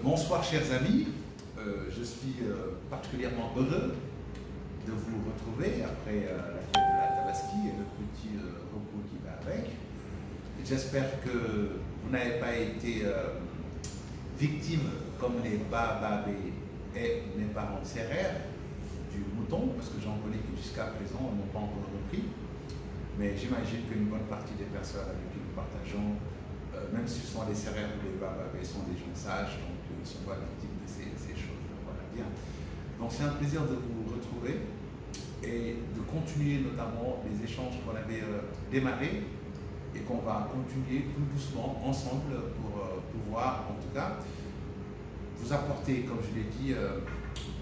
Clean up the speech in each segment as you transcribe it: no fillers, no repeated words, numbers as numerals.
Bonsoir chers amis, je suis particulièrement heureux de vous retrouver après la fête de la Tabaski et le petit repos qui va avec. J'espère que vous n'avez pas été victime comme les bababés et les parents serrères du mouton, parce que j'en connais qui jusqu'à présent n'ont pas encore repris. Mais j'imagine qu'une bonne partie des personnes avec qui nous partageons, même si ce sont des serrères ou des bababés, sont des gens sages, donc ils ne sont pas victimes de ces choses. Voilà, bien. Donc c'est un plaisir de vous retrouver et de continuer notamment les échanges qu'on avait démarrés et qu'on va continuer plus doucement ensemble pour pouvoir, en tout cas, vous apporter, comme je l'ai dit,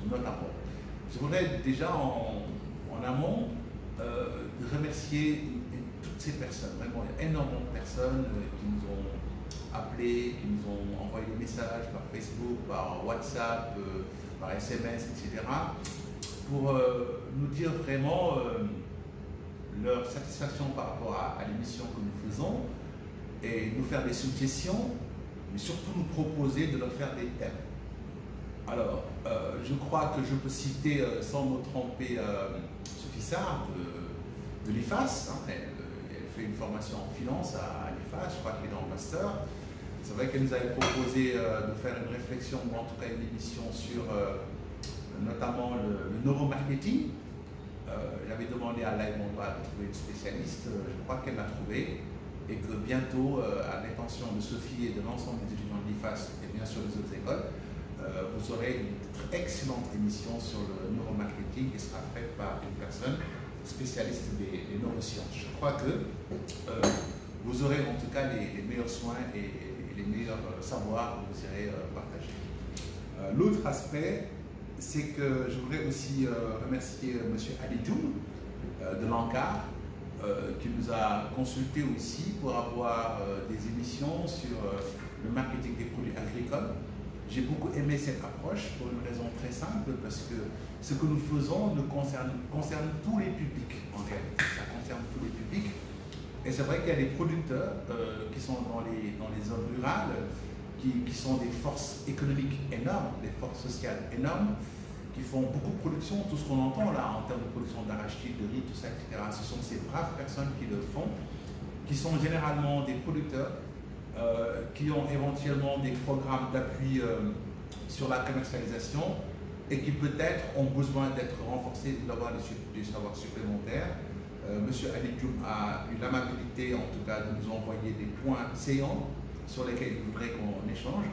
notre apport. Je voudrais déjà en amont remercier toutes ces personnes. Vraiment, il y a énormément de personnes qui nous ont appelés, qui nous ont envoyé des messages par Facebook, par WhatsApp, par SMS, etc. pour nous dire vraiment leur satisfaction par rapport à l'émission que nous faisons et nous faire des suggestions, mais surtout nous proposer de leur faire des thèmes. Alors, je crois que je peux citer, sans me tromper, Sophie Sarr de l'IFAS. Hein, elle fait une formation en finance à l'IFAS, je crois qu'elle est dans le master. C'est vrai qu'elle nous avait proposé de faire une réflexion, ou en tout cas une émission sur notamment le neuromarketing. J'avais demandé à Laïd Mondra de trouver une spécialiste, je crois qu'elle l'a trouvé, et que bientôt, à l'intention de Sophie et de l'ensemble des étudiants de l'IFAS et bien sûr des autres écoles, vous aurez une excellente émission sur le neuromarketing qui sera faite par une personne spécialiste des neurosciences. Je crois que vous aurez en tout cas les meilleurs soins et les meilleurs savoirs que vous irez partager. L'autre aspect, c'est que je voudrais aussi remercier M. Ali Djoum de l'ANCAR qui nous a consulté aussi pour avoir des émissions sur le marketing des produits agricoles. J'ai beaucoup aimé cette approche pour une raison très simple, parce que ce que nous faisons concerne tous les publics en réalité. Ça concerne tous les publics. Et c'est vrai qu'il y a des producteurs qui sont dans les zones rurales, qui sont des forces économiques énormes, des forces sociales énormes, qui font beaucoup de production, tout ce qu'on entend là en termes de production d'arachide, de riz, tout ça, etc. Ce sont ces braves personnes qui le font, qui sont généralement des producteurs, qui ont éventuellement des programmes d'appui sur la commercialisation et qui peut-être ont besoin d'être renforcés, d'avoir des savoirs supplémentaires. Monsieur Ali Djoum a eu l'amabilité, en tout cas, de nous envoyer des points saillants sur lesquels il voudrait qu'on échange.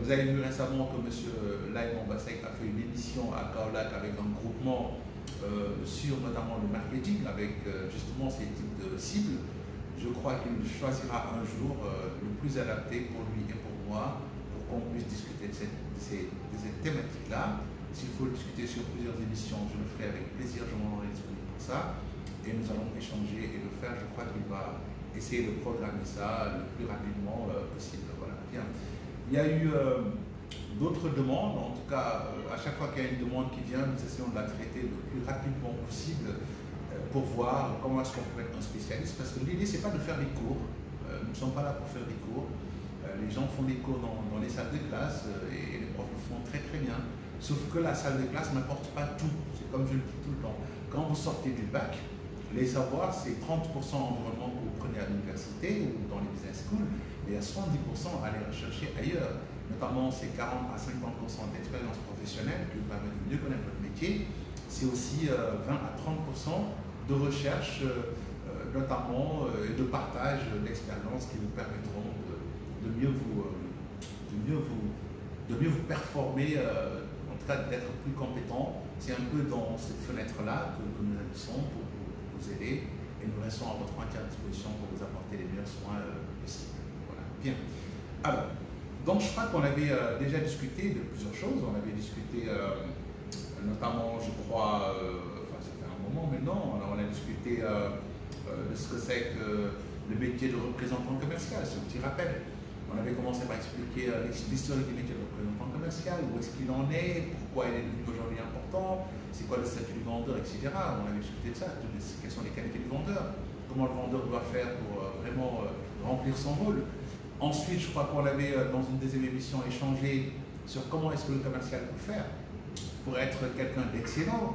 Vous avez vu récemment que M. Laïd Mondra a fait une émission à Kaolack avec un groupement sur notamment le marketing, avec justement ces types de cibles. Je crois qu'il choisira un jour le plus adapté pour lui et pour moi, pour qu'on puisse discuter de ces thématiques-là. S'il faut discuter sur plusieurs émissions, je le ferai avec plaisir, je m'en rendrai disponible pour ça. Et nous allons échanger et le faire. Je crois qu'il va essayer de programmer ça le plus rapidement possible. Voilà. Bien. Il y a eu d'autres demandes, en tout cas, à chaque fois qu'il y a une demande qui vient, nous essayons de la traiter le plus rapidement possible pour voir comment est-ce qu'on peut être un spécialiste, parce que l'idée, c'est pas de faire des cours, nous ne sommes pas là pour faire des cours, les gens font des cours dans les salles de classe et les profs le font très très bien, sauf que la salle de classe n'apporte pas tout, c'est comme je le dis tout le temps, quand vous sortez du bac, les savoirs, c'est 30% environnement que vous prenez à l'université ou dans les business schools, et à 70% à aller rechercher ailleurs. Notamment, c'est 40 à 50% d'expérience professionnelle qui vous permet de mieux connaître votre métier. C'est aussi 20 à 30% de recherche, notamment, et de partage d'expériences qui vous permettront de mieux vous performer, en tout cas d'être plus compétent. C'est un peu dans cette fenêtre-là que nous agissons pour vous aider, et nous restons à votre entière disposition pour vous apporter les meilleurs soins possibles. Voilà. Bien. Alors, donc je crois qu'on avait déjà discuté de plusieurs choses. On avait discuté notamment, je crois, enfin ça fait un moment maintenant, on a discuté de ce que c'est que le métier de représentant commercial, c'est un petit rappel. On avait commencé par expliquer l'historique du métier de représentant commercial, où est-ce qu'il en est, pourquoi il est devenu aujourd'hui important, c'est quoi le statut du vendeur, etc. On avait discuté de ça, quelles sont les qualités du vendeur, comment le vendeur doit faire pour vraiment remplir son rôle. Ensuite, je crois qu'on avait, dans une deuxième émission, échangé sur comment est-ce que le commercial peut faire pour être quelqu'un d'excellent,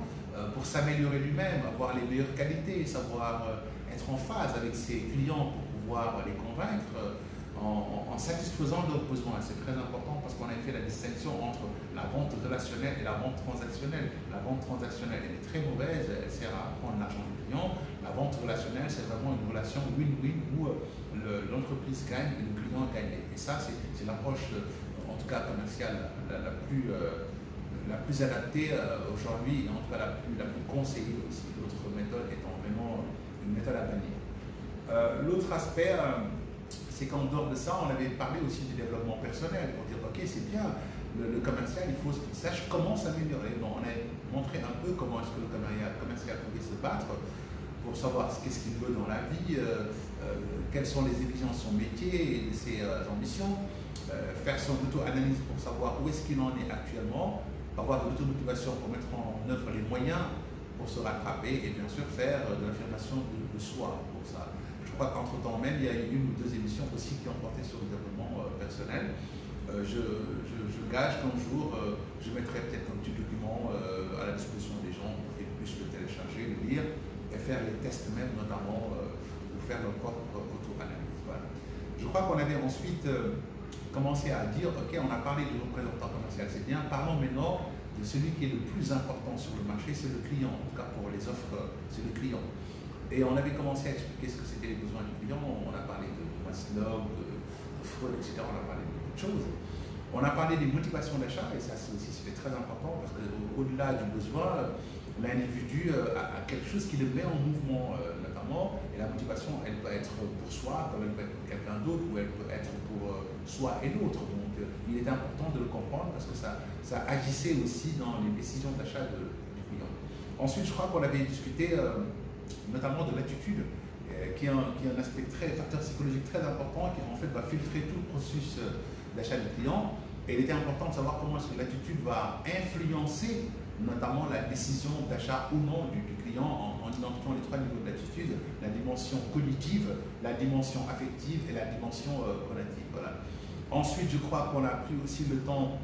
pour s'améliorer lui-même, avoir les meilleures qualités, savoir être en phase avec ses clients pour pouvoir les convaincre en satisfaisant leurs besoins. C'est très important parce qu'on a fait la distinction entre la vente relationnelle et la vente transactionnelle. La vente transactionnelle, elle est très mauvaise, elle sert à prendre l'argent du client. La vente relationnelle, c'est vraiment une relation win-win où l'entreprise gagne et le client gagne. Et ça, c'est l'approche, en tout cas commerciale, la plus adaptée aujourd'hui, et en tout cas la plus conseillée aussi. L'autre méthode étant vraiment une méthode à bannir. L'autre aspect, c'est qu'en dehors de ça, on avait parlé aussi du développement personnel pour dire, ok, c'est bien, le commercial, il faut qu'il sache comment s'améliorer. Donc, on a montré un peu comment est-ce que le commercial pouvait se battre pour savoir qu'est-ce qu'il veut dans la vie, quelles sont les exigences de son métier et de ses ambitions, faire son auto-analyse pour savoir où est-ce qu'il en est actuellement, avoir de l'automotivation pour mettre en œuvre les moyens pour se rattraper et bien sûr faire de l'affirmation de soi pour ça. Je crois qu'entre-temps même, il y a eu une ou deux émissions aussi qui ont porté sur le développement personnel. Je gage qu'un jour, je mettrai peut-être un petit document à la disposition des gens pour qu'ils puissent le télécharger, le lire et faire les tests même, notamment pour faire leur propre auto-analyse. Voilà. Je crois qu'on avait ensuite commencé à dire, ok, on a parlé du représentant commercial, c'est bien, parlons maintenant de celui qui est le plus important sur le marché, c'est le client. En tout cas, pour les offres, c'est le client. Et on avait commencé à expliquer ce que c'était les besoins du client. On a parlé de Maslow, de Freud, etc. On a parlé de beaucoup de choses. On a parlé des motivations d'achat, et ça aussi c'était très important parce qu'au-delà du besoin, l'individu a quelque chose qui le met en mouvement notamment. Et la motivation, elle peut être pour soi, comme elle peut être pour quelqu'un d'autre, ou elle peut être pour soi et l'autre. Donc il est important de le comprendre parce que ça agissait aussi dans les décisions d'achat du client. Ensuite, je crois qu'on avait discuté notamment de l'attitude, qui est un aspect facteur psychologique très important, qui en fait va filtrer tout le processus d'achat du client. Et il était important de savoir comment est-ce que l'attitude va influencer notamment la décision d'achat ou non du client en identifiant les trois niveaux d'attitude, la dimension cognitive, la dimension affective et la dimension cognitive. Voilà. Ensuite, je crois qu'on a pris aussi le temps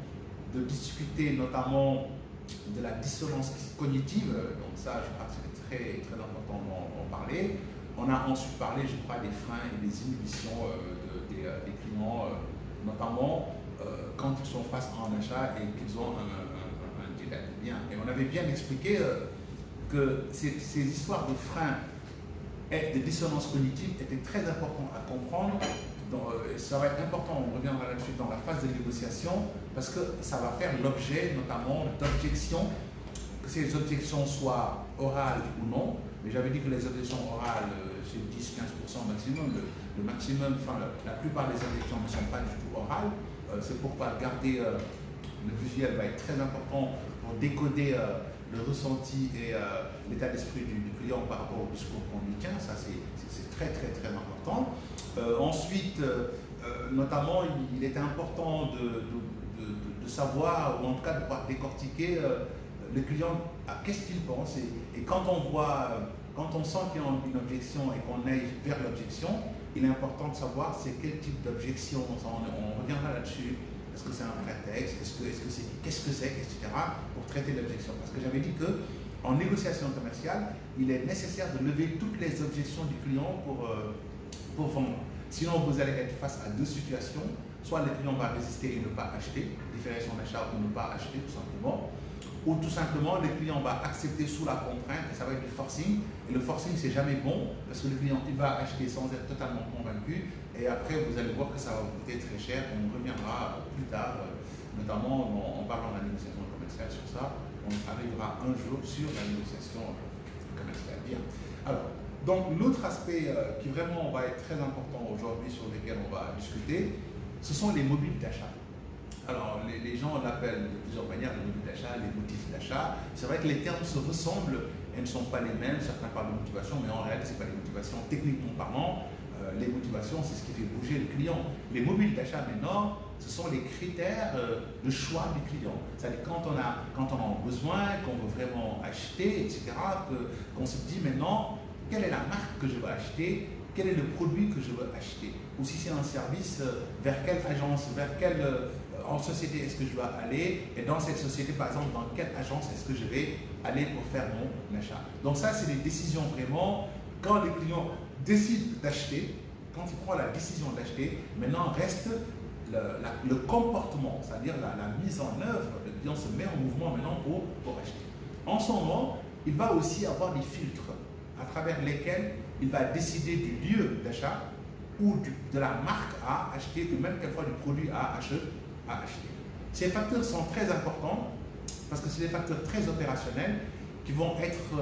de discuter notamment de la dissonance cognitive. Donc ça, je crois que c'était très important d'en parler. On a ensuite parlé, je crois, des freins et des inhibitions des clients, notamment quand ils sont face à un achat et qu'ils ont un dilemme. Bien. Et on avait bien expliqué que ces histoires de freins et de dissonance cognitive étaient très importantes à comprendre. Donc, ça va être important, on reviendra là-dessus dans la phase de négociation, parce que ça va faire l'objet notamment d'objections, que ces objections soient orales ou non. Mais j'avais dit que les objections orales, c'est 10-15% maximum. Le maximum, enfin, la plupart des objections ne sont pas du tout orales. C'est pourquoi garder le visuel va être très important pour décoder le ressenti et l'état d'esprit du client par rapport au discours qu'on lui tient. Ça, c'est très important. Ensuite, notamment, il était important de savoir, ou en tout cas de pouvoir décortiquer le client, qu'est-ce qu'il pense. Et quand on sent qu'il y a une objection et qu'on aille vers l'objection, il est important de savoir c'est quel type d'objection. On reviendra là-dessus. Est-ce que c'est un prétexte? Qu'est-ce que c'est, etc. pour traiter l'objection. Parce que j'avais dit que en négociation commerciale, il est nécessaire de lever toutes les objections du client pour vendre. Sinon, vous allez être face à deux situations. Soit le client va résister et ne pas acheter, différation d'achat ou ne pas acheter tout simplement. Ou tout simplement, le client va accepter sous la contrainte et ça va être du forcing. Et le forcing, c'est jamais bon parce que le client, il va acheter sans être totalement convaincu. Et après, vous allez voir que ça va vous coûter très cher. On reviendra plus tard, notamment en parlant de la négociation commerciale sur ça. On arrivera un jour sur la négociation commerciale. Bien. Alors, donc l'autre aspect qui vraiment va être très important aujourd'hui sur lequel on va discuter, ce sont les mobiles d'achat. Alors, les gens l'appellent de plusieurs manières, les mobiles d'achat, les motifs d'achat. C'est vrai que les termes se ressemblent, elles ne sont pas les mêmes. Certains parlent de motivation, mais en réalité, ce n'est pas des motivations techniquement parlant. Les motivations, c'est ce qui fait bouger le client. Les mobiles d'achat, maintenant, ce sont les critères de choix du client. C'est-à-dire quand on a besoin, qu'on veut vraiment acheter, etc., qu'on se dit maintenant, quelle est la marque que je veux acheter, quel est le produit que je veux acheter. ou si c'est un service, vers quelle agence, vers quelle en société est-ce que je dois aller, et dans cette société, par exemple, dans quelle agence est-ce que je vais aller pour faire mon achat. Donc ça, c'est des décisions vraiment, quand le client décide d'acheter, quand il prend la décision d'acheter, maintenant reste le comportement, c'est-à-dire la mise en œuvre. Le client se met en mouvement maintenant pour acheter. En ce moment, il va aussi avoir des filtres à travers lesquels il va décider du lieu d'achat ou de la marque à acheter, ou même quelquefois du produit à acheter. Ces facteurs sont très importants parce que c'est des facteurs très opérationnels qui vont être,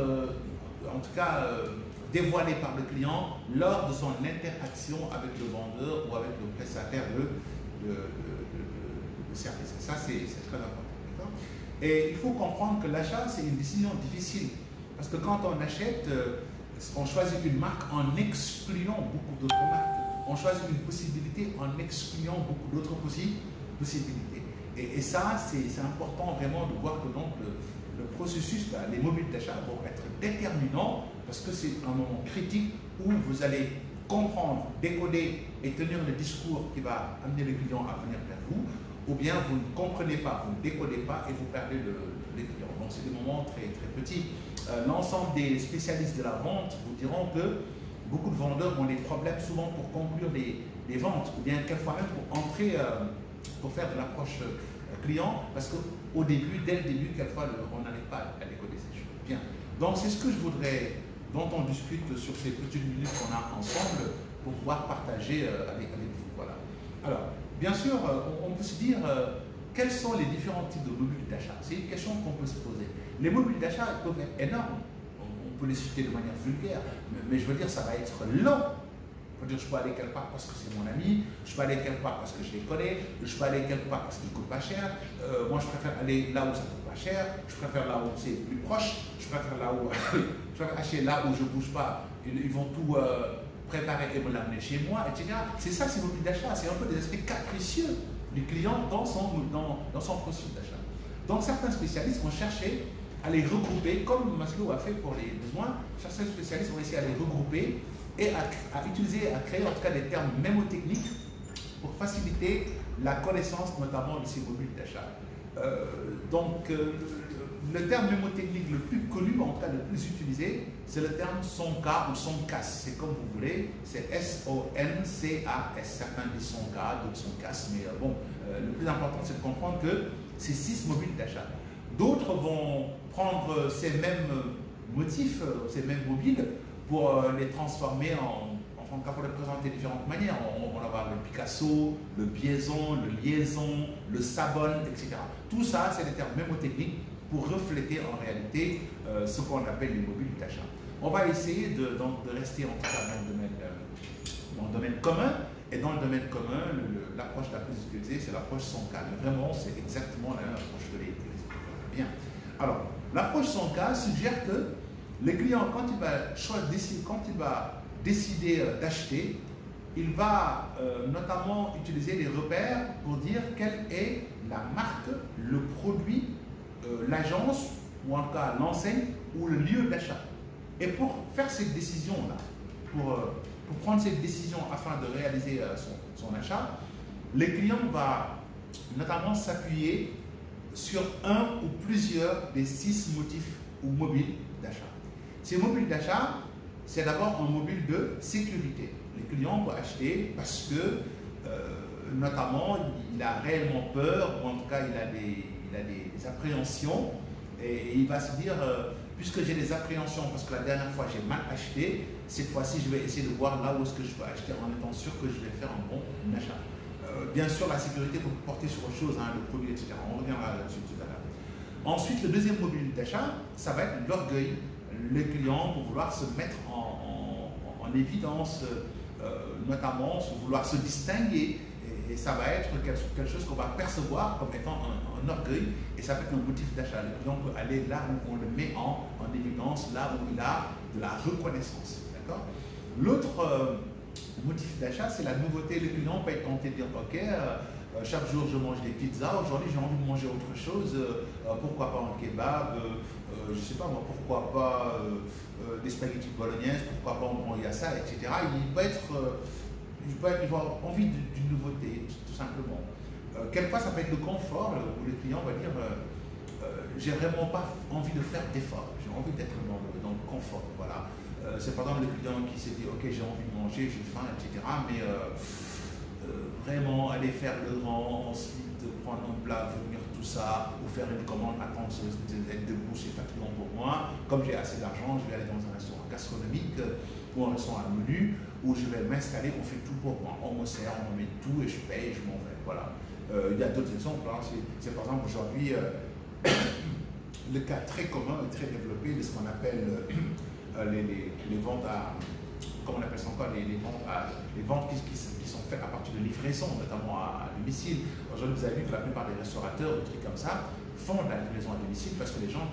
en tout cas, dévoilés par le client lors de son interaction avec le vendeur ou avec le prestataire de service. Ça, c'est très important. Et il faut comprendre que l'achat, c'est une décision difficile. Parce que quand on achète, on choisit une marque en excluant beaucoup d'autres marques. On choisit une possibilité en excluant beaucoup d'autres possibilités. Et ça, c'est important vraiment de voir que donc le processus, les modules d'achat vont être déterminants parce que c'est un moment critique où vous allez comprendre, décoder et tenir le discours qui va amener le client à venir vers vous, ou bien vous ne comprenez pas, vous ne décodez pas et vous perdez les clients. Donc c'est des moments très, très petits. L'ensemble des spécialistes de la vente vous diront que beaucoup de vendeurs ont des problèmes souvent pour conclure les ventes, ou bien quelquefois même pour entrer, pour faire de l'approche client, parce qu'au début, dès le début, quelquefois, on n'arrive pas à décoder ces choses. Bien. Donc c'est ce que je voudrais, dont on discute sur ces petites minutes qu'on a ensemble, pour pouvoir partager avec vous. Voilà. Alors, bien sûr, on peut se dire quels sont les différents types de modules d'achat. C'est une question qu'on peut se poser. Les modules d'achat peuvent être énormes. On peut les citer de manière vulgaire, mais je veux dire, ça va être long. Dire, je peux aller quelque part parce que c'est mon ami, je peux aller quelque part parce que je les connais, je peux aller quelque part parce qu'ils ne coûtent pas cher. Moi, je préfère aller là où ça ne coûte pas cher, je préfère là où c'est plus proche, je préfère là où je préfère acheter là où je ne bouge pas. Ils vont tout préparer et me l'amener chez moi, etc. C'est ça, c'est mobile d'achat. C'est un peu des aspects capricieux du client dans son processus d'achat. Donc, certains spécialistes ont cherché à les regrouper, comme Maslow a fait pour les besoins. Certains spécialistes ont essayé à les regrouper et à utiliser, à créer en tout cas des termes mémotechniques pour faciliter la connaissance notamment de ces modules d'achat. Le terme mémotechnique le plus connu, en tout cas le plus utilisé, c'est le terme SONCA ou SONCAS. C'est comme vous voulez, c'est S-O-N-C-A-S. Certains disent SONCA, d'autres SONCAS, mais le plus important c'est de comprendre que c'est 6 modules d'achat. D'autres vont prendre ces mêmes motifs, ces mêmes mobiles, pour les transformer pour les présenter de différentes manières. On va avoir le Picasso, le biaison, le liaison, le sabon, etc. Tout ça, c'est des termes mémotechniques pour refléter en réalité ce qu'on appelle les modules d'achat. On va essayer de rester en tout cas dans le domaine commun. Et dans le domaine commun, l'approche la plus utilisée, c'est l'approche SONCA. Vraiment, c'est exactement la même approche que les utilisée. Bien. Alors, l'approche SONCA suggère que le client, quand il va décider d'acheter, il va notamment utiliser des repères pour dire quelle est la marque, le produit, l'agence, ou en tout cas l'enseigne, ou le lieu d'achat. Et pour faire cette décision-là, pour prendre cette décision afin de réaliser son achat, le client va notamment s'appuyer sur un ou plusieurs des 6 motifs ou mobiles d'achat. Ces mobiles d'achat, c'est d'abord un mobile de sécurité. Le client peut acheter parce que, notamment, il a réellement peur, ou en tout cas, il a des appréhensions, et il va se dire, puisque j'ai des appréhensions, parce que la dernière fois j'ai mal acheté, cette fois-ci je vais essayer de voir là où est-ce que je peux acheter en étant sûr que je vais faire un bon achat. Bien sûr, la sécurité peut porter sur autre chose, le produit, etc. On reviendra là-dessus tout à l'heure. Ensuite, le deuxième mobile d'achat, ça va être l'orgueil. Le client pour vouloir se mettre en évidence, notamment, vouloir se distinguer. Et ça va être quelque chose qu'on va percevoir comme étant un orgueil, et ça peut être un motif d'achat. Le client peut aller là où on le met en évidence, là où il a de la reconnaissance. L'autre motif d'achat, c'est la nouveauté. Le client peut être tenté de dire, ok, chaque jour je mange des pizzas, aujourd'hui j'ai envie de manger autre chose, pourquoi pas un kebab, je ne sais pas moi, pourquoi pas des spaghettis bolognaises, pourquoi pas un bon yassa, etc. ils peuvent avoir envie d'une nouveauté, tout simplement. Quelquefois, ça peut être le confort, où le client va dire j'ai vraiment pas envie de faire d'efforts, j'ai envie d'être dans le confort. Voilà. C'est par exemple le client qui s'est dit ok, j'ai envie de manger, j'ai faim, etc. Mais vraiment aller faire le rang, ensuite prendre un plat, venir tout ça, ou faire une commande, attendre d'être debout, c'est fatigant pour moi. Comme j'ai assez d'argent, je vais aller dans un restaurant gastronomique ou un restaurant à menu où je vais m'installer, on fait tout pour moi. On me sert, on me met tout et je paye et je m'en vais. Voilà. Il y a d'autres exemples. Hein. C'est par exemple aujourd'hui le cas très commun et très développé de ce qu'on appelle les ventes à. Comment on appelle ça encore, les ventes qui sont faites à partir de livraison, notamment à domicile. Aujourd'hui, vous avez vu que la plupart des restaurateurs, des trucs comme ça, font de la livraison à domicile parce que les gens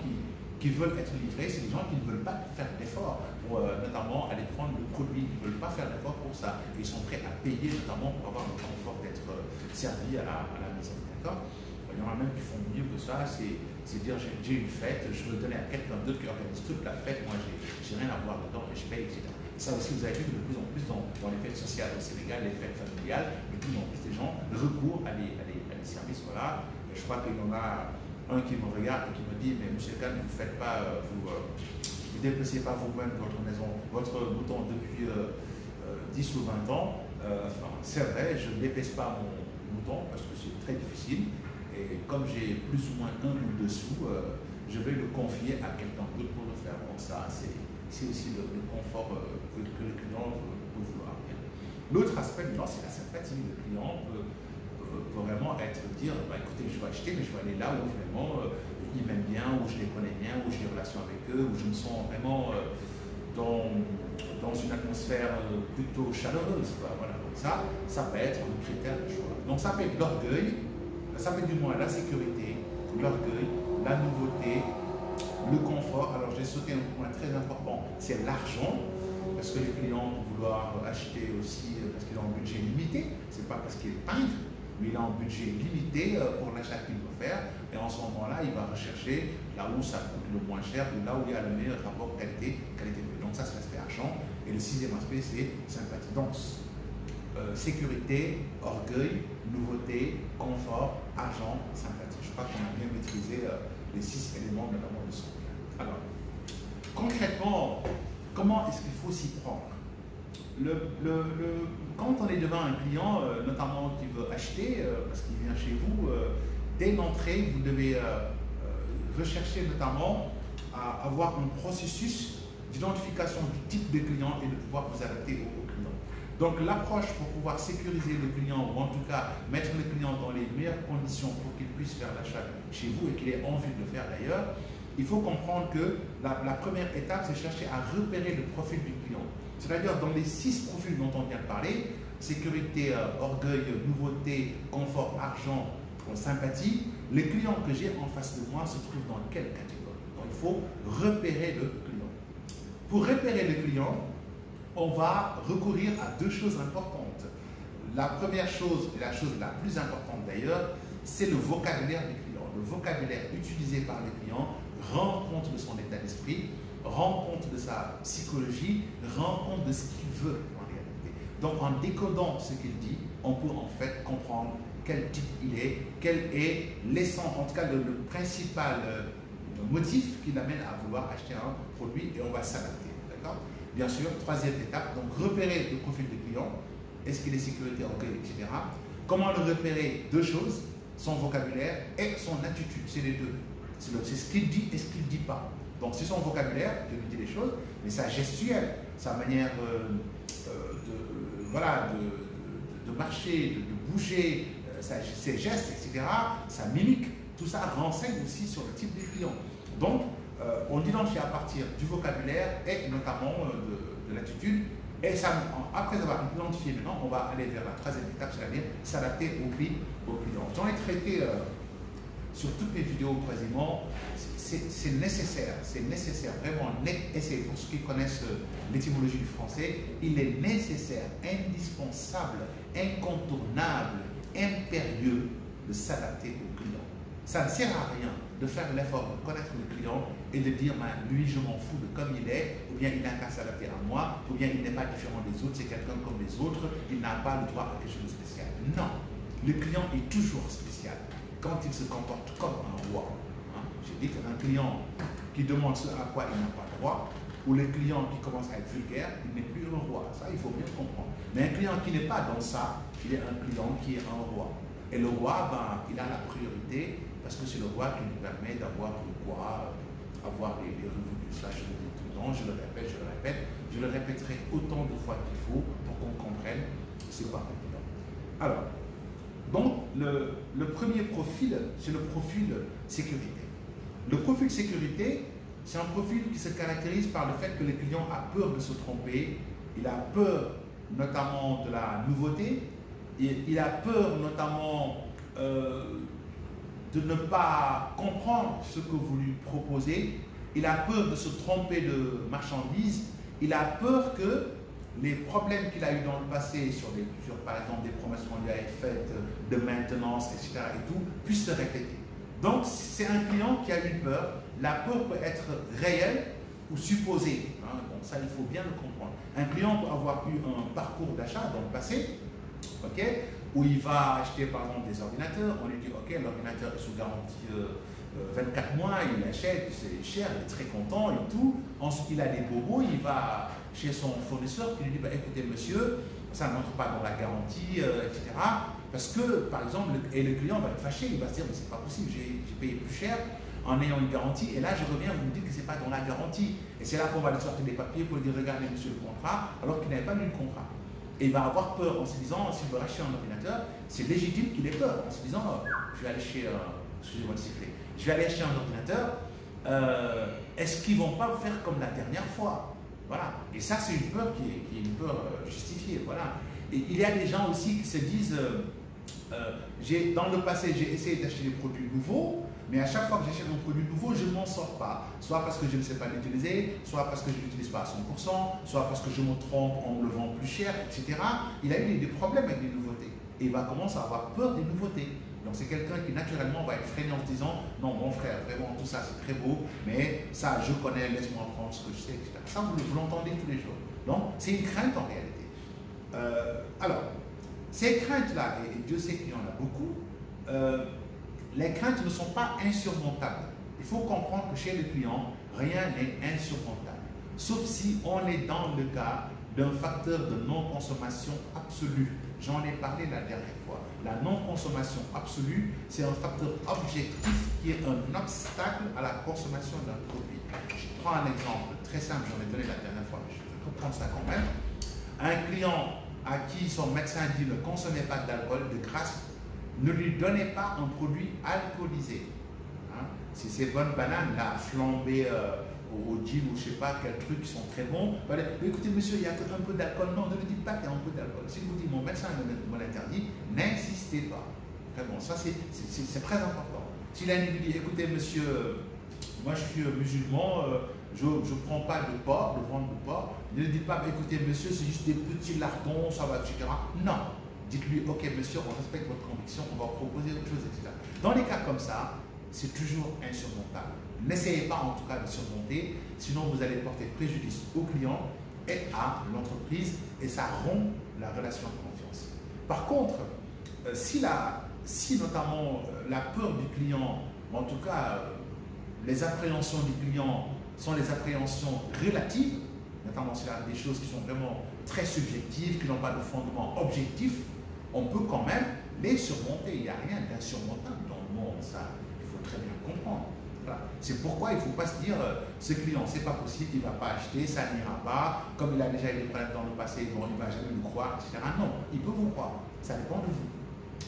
qui veulent être livrés, c'est des gens qui ne veulent pas faire d'efforts pour notamment aller prendre le produit. Ils ne veulent pas faire d'efforts pour ça. Et ils sont prêts à payer notamment pour avoir le confort d'être servi à la maison. D'accord ? Il y en a même qui font mieux que ça, c'est dire j'ai une fête, je veux donner à quelqu'un d'autre qui organise toute la fête, moi j'ai rien à voir dedans et je paye, etc. Ça aussi, vous avez vu que de plus en plus dans les fêtes sociales au Sénégal, les fêtes familiales, de plus en plus des gens recourent à des services. Voilà. Et je crois qu'il y en a un qui me regarde et qui me dit mais monsieur Khan, vous ne faites pas, vous dépecez pas vous-même votre maison, votre mouton depuis 10 ou 20 ans. Enfin, c'est vrai, je ne dépèce pas mon mouton parce que c'est très difficile. Et comme j'ai plus ou moins 1 ou 2 sous, je vais le confier à quelqu'un d'autre pour le faire. Donc ça, c'est aussi le confort que le client peut vouloir. L'autre aspect, c'est la sympathie. Le client peut vraiment dire, écoutez, je vais acheter, mais je vais aller là où vraiment ils m'aiment bien, où je les connais bien, où j'ai des relations avec eux, où je me sens vraiment dans une atmosphère plutôt chaleureuse. Voilà. Donc ça peut être un critère de choix. Donc ça peut être l'orgueil, ça peut être du moins la sécurité, l'orgueil, la nouveauté, le confort. Alors j'ai sauté un point très important, c'est l'argent, parce que les clients vont vouloir acheter aussi parce qu'ils ont un budget limité, c'est pas parce qu'il est peintre, mais il a un budget limité pour l'achat qu'il veut faire, et en ce moment-là, il va rechercher là où ça coûte le moins cher, ou là où il y a le meilleur rapport qualité-prix. Donc ça, c'est l'aspect argent, et le 6e aspect, c'est sympathie. Donc, sécurité, orgueil, nouveauté, confort, argent, sympathie. Je crois qu'on a bien maîtrisé les 6 éléments notamment de son cas. Alors, concrètement, comment est-ce qu'il faut s'y prendre? Quand on est devant un client, notamment qui veut acheter, parce qu'il vient chez vous, dès l'entrée, vous devez rechercher notamment à avoir un processus d'identification du type de client et de pouvoir vous adapter au client. Donc l'approche pour pouvoir sécuriser le client, ou en tout cas mettre le client dans les meilleures conditions pour qu'il puisse faire l'achat chez vous et qu'il ait envie de le faire d'ailleurs, il faut comprendre que la première étape, c'est chercher à repérer le profil du client. C'est-à-dire dans les 6 profils dont on vient de parler, sécurité, orgueil, nouveauté, confort, argent, sympathie, les clients que j'ai en face de moi se trouvent dans quelle catégorie? Donc il faut repérer le client. Pour repérer le client, on va recourir à 2 choses importantes. La première chose, et la chose la plus importante d'ailleurs, c'est le vocabulaire du client. Le vocabulaire utilisé par le client rend compte de son état d'esprit, rend compte de sa psychologie, rend compte de ce qu'il veut en réalité. Donc en décodant ce qu'il dit, on peut en fait comprendre quel type il est, quel est l'essence, en tout cas le principal motif qui l'amène à vouloir acheter un produit, et on va s'adapter. D'accord ? Bien sûr, 3e étape, donc repérer le profil du client, est-ce qu'il est sécurité, orgueil, etc. Comment le repérer? 2 choses, son vocabulaire et son attitude, c'est les 2. C'est ce qu'il dit et ce qu'il ne dit pas. Donc c'est son vocabulaire, de lui dire les choses, mais sa gestuelle, sa manière de marcher, de bouger, ses gestes, etc., sa mimique, tout ça renseigne aussi sur le type de client. Donc, on identifie à partir du vocabulaire et notamment de l'attitude. Et ça, après avoir identifié maintenant, on va aller vers la 3e étape, c'est-à-dire s'adapter au client. J'en ai traité sur toutes mes vidéos quasiment. C'est nécessaire, vraiment, et c'est pour ceux qui connaissent l'étymologie du français, il est nécessaire, indispensable, incontournable, impérieux de s'adapter au client. Ça ne sert à rien de faire l'effort de connaître le client et de dire, ben, lui, je m'en fous de comme il est, ou bien il n'a qu'à s'adapter à moi, ou bien il n'est pas différent des autres, c'est quelqu'un comme les autres, il n'a pas le droit à quelque chose de spécial. Non, le client est toujours spécial quand il se comporte comme un roi. Hein? J'ai dit qu'un client qui demande ce à quoi il n'a pas droit, ou le client qui commence à être vulgaire, il n'est plus un roi. Ça, il faut bien comprendre. Mais un client qui n'est pas dans ça, il est un client qui est un roi. Et le roi, ben, il a la priorité parce que c'est le roi qui lui permet d'avoir de quoi avoir les revenus. Ça, je le dis tout le temps, je le répète, je le répéterai autant de fois qu'il faut pour qu'on comprenne c'est quoi un client. Alors, donc, le premier profil, c'est le profil sécurité. Le profil sécurité, c'est un profil qui se caractérise par le fait que le client a peur de se tromper, il a peur notamment de la nouveauté, il a peur notamment de ne pas comprendre ce que vous lui proposez, il a peur de se tromper de marchandises, il a peur que les problèmes qu'il a eu dans le passé sur par exemple des promesses qu'on lui a faites de maintenance, etc. et tout, puissent se répéter. Donc c'est un client qui a une peur. La peur peut être réelle ou supposée. Hein, donc ça, il faut bien le comprendre. Un client peut avoir eu un parcours d'achat dans le passé, ok, où il va acheter par exemple des ordinateurs, on lui dit ok, l'ordinateur est sous garantie 24 mois, il l'achète, c'est cher, il est très content et tout. Ensuite il a des bobos, il va chez son fournisseur qui lui dit bah, écoutez monsieur, ça n'entre pas dans la garantie, etc. Parce que par exemple, le client va être fâché, il va se dire mais c'est pas possible, j'ai payé plus cher en ayant une garantie, et là je reviens, vous me dites que c'est pas dans la garantie. Et c'est là qu'on va lui sortir des papiers pour lui dire regardez monsieur le contrat, alors qu'il n'avait pas lu le contrat. Et il va avoir peur en se disant, s'il veut acheter un ordinateur, c'est légitime qu'il ait peur en se disant, je vais aller chez, excusez-moi de siffler, je vais aller acheter un ordinateur, est-ce qu'ils ne vont pas faire comme la dernière fois? Voilà. Et ça, c'est une peur qui est une peur justifiée. Voilà. Et il y a des gens aussi qui se disent, dans le passé, j'ai essayé d'acheter des produits nouveaux, mais à chaque fois que j'achète un produit nouveau, je ne m'en sors pas. Soit parce que je ne sais pas l'utiliser, soit parce que je ne l'utilise pas à 100%, soit parce que je me trompe en me le vendant plus cher, etc. Il a eu des problèmes avec les nouveautés. Et il va commencer à avoir peur des nouveautés. Donc c'est quelqu'un qui naturellement va être freiné en se disant « Non, mon frère, vraiment tout ça c'est très beau, mais ça je connais, laisse-moi prendre ce que je sais, etc. » Ça vous l'entendez tous les jours. Donc c'est une crainte en réalité. Alors, ces craintes-là, et Dieu sait qu'il y en a beaucoup, les craintes ne sont pas insurmontables. Il faut comprendre que chez le client, rien n'est insurmontable. Sauf si on est dans le cas d'un facteur de non-consommation absolue. J'en ai parlé la dernière fois. La non-consommation absolue, c'est un facteur objectif qui est un obstacle à la consommation d'un produit. Je prends un exemple très simple, j'en ai donné la dernière fois, mais je vais reprendre ça quand même. Un client à qui son médecin dit ne consommez pas d'alcool, de grâce, ne lui donnez pas un produit alcoolisé. Hein? Si ces bonnes bananes là, flambées au gin ou je ne sais pas quels trucs qui sont très bons, écoutez monsieur, il y a un peu d'alcool. Non, ne lui dites pas qu'il y a un peu d'alcool. Si vous dites mon médecin me l'interdit, n'insistez pas. Très bon, ça c'est très important. Si l'individu dit écoutez monsieur, moi je suis musulman, je ne prends pas de porc, de viande de porc, ne lui dites pas écoutez monsieur, c'est juste des petits lardons, ça va, etc. Non. Dites-lui, ok monsieur, on respecte votre conviction, on va proposer autre chose, etc. Dans les cas comme ça, c'est toujours insurmontable. N'essayez pas en tout cas de surmonter, sinon vous allez porter préjudice au client et à l'entreprise et ça rompt la relation de confiance. Par contre, si notamment la peur du client, en tout cas les appréhensions du client sont les appréhensions relatives, notamment s'il y a des choses qui sont vraiment très subjectives, qui n'ont pas de fondement objectif, on peut quand même les surmonter. Il n'y a rien d'insurmontable dans le monde, ça, il faut très bien comprendre. Voilà. C'est pourquoi il ne faut pas se dire, ce client, c'est pas possible, il ne va pas acheter, ça n'ira pas, comme il a déjà eu des problèmes dans le passé, bon, il ne va jamais nous croire, etc. Non, il peut vous croire, ça dépend de vous.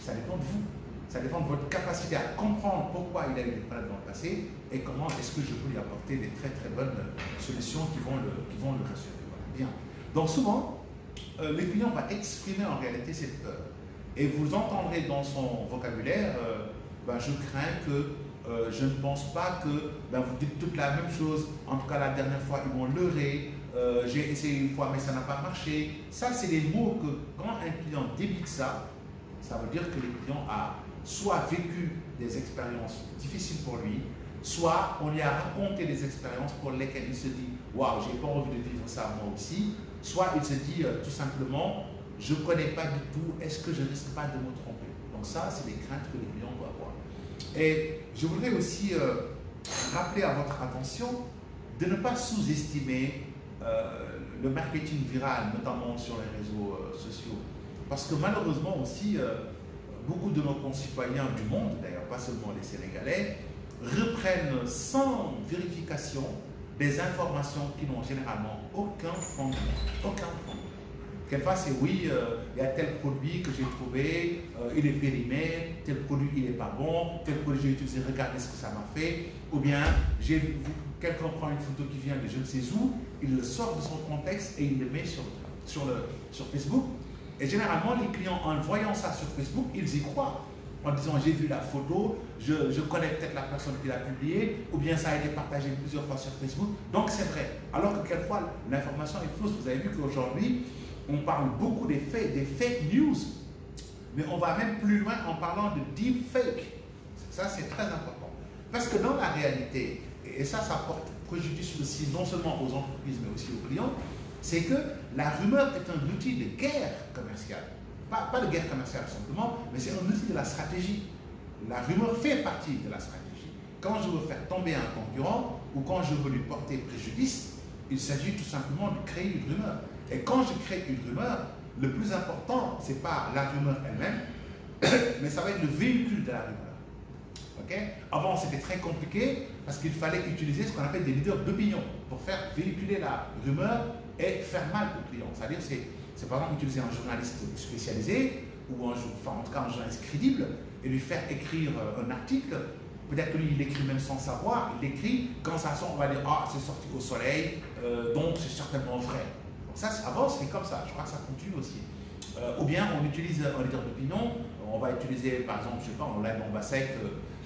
Ça dépend de vous. Ça dépend de votre capacité à comprendre pourquoi il a eu des problèmes dans le passé et comment est-ce que je peux lui apporter des très très bonnes solutions qui vont le rassurer. Voilà. Bien. Donc souvent, le client va exprimer en réalité cette peur. Et vous entendrez dans son vocabulaire, je crains que, je ne pense pas que, vous dites toute la même chose, en tout cas la dernière fois ils m'ont leurré, j'ai essayé une fois mais ça n'a pas marché. Ça c'est des mots que quand un client débite ça ça veut dire que le client a soit vécu des expériences difficiles pour lui, soit on lui a raconté des expériences pour lesquelles il se dit « Waouh, j'ai pas envie de vivre ça moi aussi », soit il se dit tout simplement « Je ne connais pas du tout, est-ce que je ne risque pas de me tromper ?» Donc ça, c'est les craintes que les clients doivent avoir. Et je voudrais aussi rappeler à votre attention de ne pas sous-estimer le marketing viral, notamment sur les réseaux sociaux. Parce que malheureusement aussi, beaucoup de nos concitoyens du monde, d'ailleurs pas seulement les Sénégalais, reprennent sans vérification des informations qui n'ont généralement aucun fondement. Aucun fondement. Quelquefois, c'est oui, il y a tel produit que j'ai trouvé, il est périmé, tel produit il n'est pas bon, tel produit j'ai utilisé, regardez ce que ça m'a fait. Ou bien, quelqu'un prend une photo qui vient de je ne sais où, il le sort de son contexte et il le met sur Facebook. Et généralement, les clients, en voyant ça sur Facebook, ils y croient. En disant, j'ai vu la photo, je connais peut-être la personne qui l'a publiée, ou bien ça a été partagé plusieurs fois sur Facebook, donc c'est vrai. Alors que quelquefois, l'information est fausse. Vous avez vu qu'aujourd'hui, on parle beaucoup des fake news, mais on va même plus loin en parlant de deepfake. Ça, c'est très important. Parce que dans la réalité, et ça porte préjudice aussi non seulement aux entreprises, mais aussi aux clients, c'est que la rumeur est un outil de guerre commerciale. Pas de guerre commerciale simplement, mais c'est un outil de la stratégie. La rumeur fait partie de la stratégie. Quand je veux faire tomber un concurrent ou quand je veux lui porter préjudice, il s'agit tout simplement de créer une rumeur. Et quand je crée une rumeur, le plus important, ce n'est pas la rumeur elle-même, mais ça va être le véhicule de la rumeur. Okay? Avant, c'était très compliqué parce qu'il fallait utiliser ce qu'on appelle des leaders d'opinion pour faire véhiculer la rumeur et faire mal aux clients. C'est-à-dire, c'est par exemple utiliser un journaliste spécialisé ou en tout cas un journaliste crédible et lui faire écrire un article. Peut-être que lui, il écrit même sans savoir, il écrit, quand ça sort, on va dire « Ah, c'est sorti au soleil, donc c'est certainement vrai ». Ça, avant, c'était comme ça. Je crois que ça continue aussi. Ou bien, on utilise un leader d'opinion. On va utiliser, par exemple, je ne sais pas, un Laïb Mambasek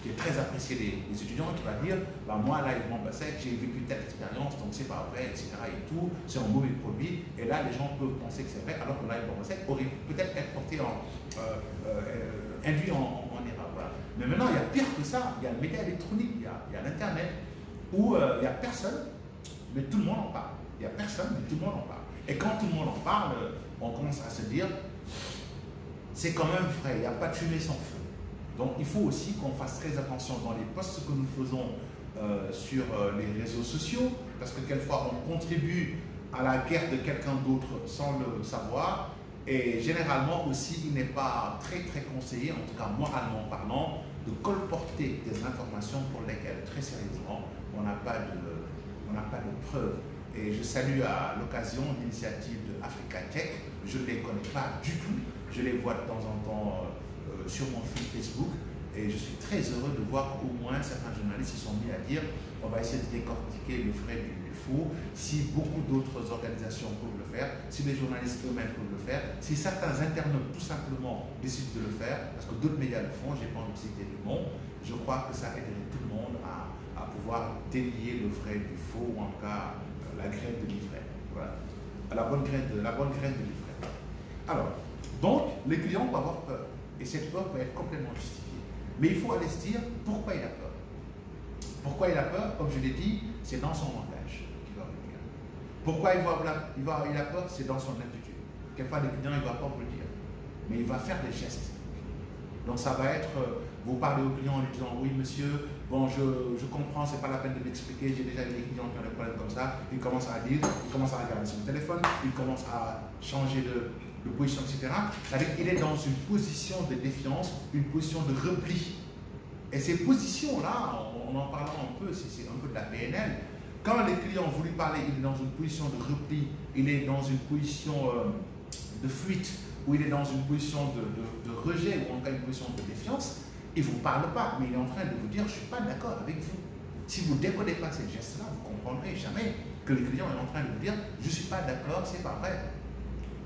qui est très apprécié des étudiants, qui va dire bah, « Moi, Laïb Mambasek, j'ai vécu telle expérience, donc c'est pas vrai, etc. et tout. C'est un mauvais produit. » Et là, les gens peuvent penser que c'est vrai, alors que Laïb Mambasek aurait peut-être été porté induit en erreur. Voilà. Mais maintenant, il y a pire que ça. Il y a le média électronique, il y a l'Internet, où il n'y a personne, mais tout le monde en parle. Il n'y a personne, mais tout le monde en parle. Et quand tout le monde en parle, on commence à se dire, c'est quand même vrai, il n'y a pas de fumée sans feu. Donc il faut aussi qu'on fasse très attention dans les posts que nous faisons sur les réseaux sociaux, parce que quelquefois on contribue à la guerre de quelqu'un d'autre sans le savoir. Et généralement aussi, il n'est pas très conseillé, en tout cas moralement parlant, de colporter des informations pour lesquelles, très sérieusement, on n'a pas de preuves. Et je salue à l'occasion l'initiative de Africa Tech. Je ne les connais pas du tout. Je les vois de temps en temps sur mon fil Facebook. Et je suis très heureux de voir qu'au moins certains journalistes se sont mis à dire on va essayer de décortiquer le vrai du faux. Si beaucoup d'autres organisations peuvent le faire, si les journalistes eux-mêmes peuvent le faire, si certains internautes tout simplement décident de le faire, parce que d'autres médias le font, j'ai pas envie de citer le nom, je crois que ça aiderait tout le monde à pouvoir délier le vrai du faux, ou en tout cas la graine de l'ivraie. Voilà. La bonne graine de l'ivraie. Alors, donc, le client peut avoir peur. Et cette peur peut être complètement justifiée. Mais il faut aller se dire pourquoi il a peur. Pourquoi il a peur, comme je l'ai dit, c'est dans son langage qu'il va vous dire. Pourquoi il a peur, c'est dans son attitude. Quelquefois, le client, il ne va pas vous le dire. Mais il va faire des gestes. Donc, ça va être, vous parlez au client en lui disant, oui, monsieur, bon, je comprends, c'est pas la peine de m'expliquer, j'ai déjà eu des clients qui ont des problèmes comme ça. Il commence à lire, il commence à regarder son téléphone, il commence à changer de position, etc. C'est-à-dire qu'il est dans une position de défiance, une position de repli. Et ces positions-là, en parlant un peu, c'est un peu de la PNL. Quand les clients vous lui parlez, il est dans une position de repli, il est dans une position de fuite, ou il est dans une position de rejet, ou en cas une position de défiance, il ne vous parle pas, mais il est en train de vous dire « je ne suis pas d'accord avec vous ». Si vous ne décodez pas ces gestes-là, vous ne comprendrez jamais que le client est en train de vous dire « je ne suis pas d'accord, c'est pas vrai ».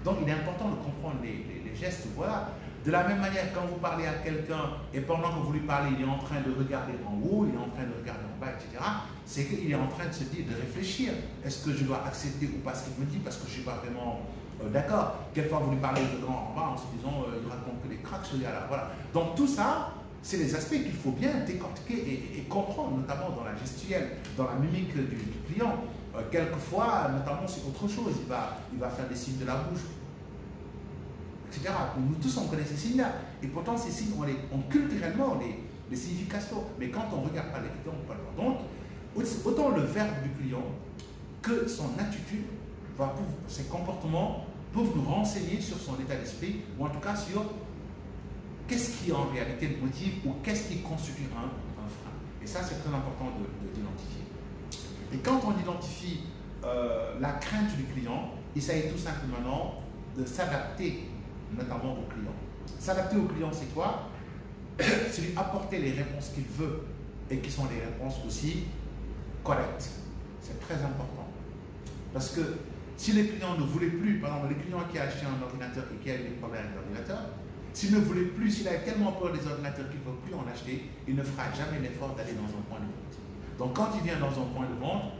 Donc il est important de comprendre les gestes, voilà. De la même manière, quand vous parlez à quelqu'un et pendant que vous lui parlez, il est en train de regarder en haut, il est en train de regarder en bas, etc., c'est qu'il est en train de se dire, de réfléchir. Est-ce que je dois accepter ou pas ce qu'il me dit parce que je ne suis pas vraiment D'accord. Quelquefois, vous lui parlez de grand en bas en se disant, il raconte que des cracks, ce gars-là. Voilà. Donc tout ça, c'est les aspects qu'il faut bien décortiquer et comprendre, notamment dans la gestuelle, dans la mimique du client. Quelquefois, notamment, c'est autre chose. Il va faire des signes de la bouche, etc. Nous tous, on connaît ces signes-là. Et pourtant, ces signes, culturellement, les significations. Mais quand on ne regarde pas les clients, on ne peut pas le voir. Donc, autant le verbe du client que son attitude, ses comportements peuvent nous renseigner sur son état d'esprit, ou en tout cas sur qu'est-ce qui en réalité le motive ou qu'est-ce qui constitue un frein. Et ça, c'est très important d'identifier. Et quand on identifie la crainte du client, il s'agit tout simplement de s'adapter notamment au client. S'adapter au client, c'est quoi? C'est lui apporter les réponses qu'il veut et qui sont des réponses aussi correctes. C'est très important. Parce que si les clients ne voulaient plus, par exemple, les clients qui a acheté un ordinateur et qui a eu des problèmes avec l'ordinateur, s'il ne voulait plus, s'il avait tellement peur des ordinateurs qu'il ne veut plus en acheter, il ne fera jamais l'effort d'aller dans un point de vente. Donc quand il vient dans un point de vente,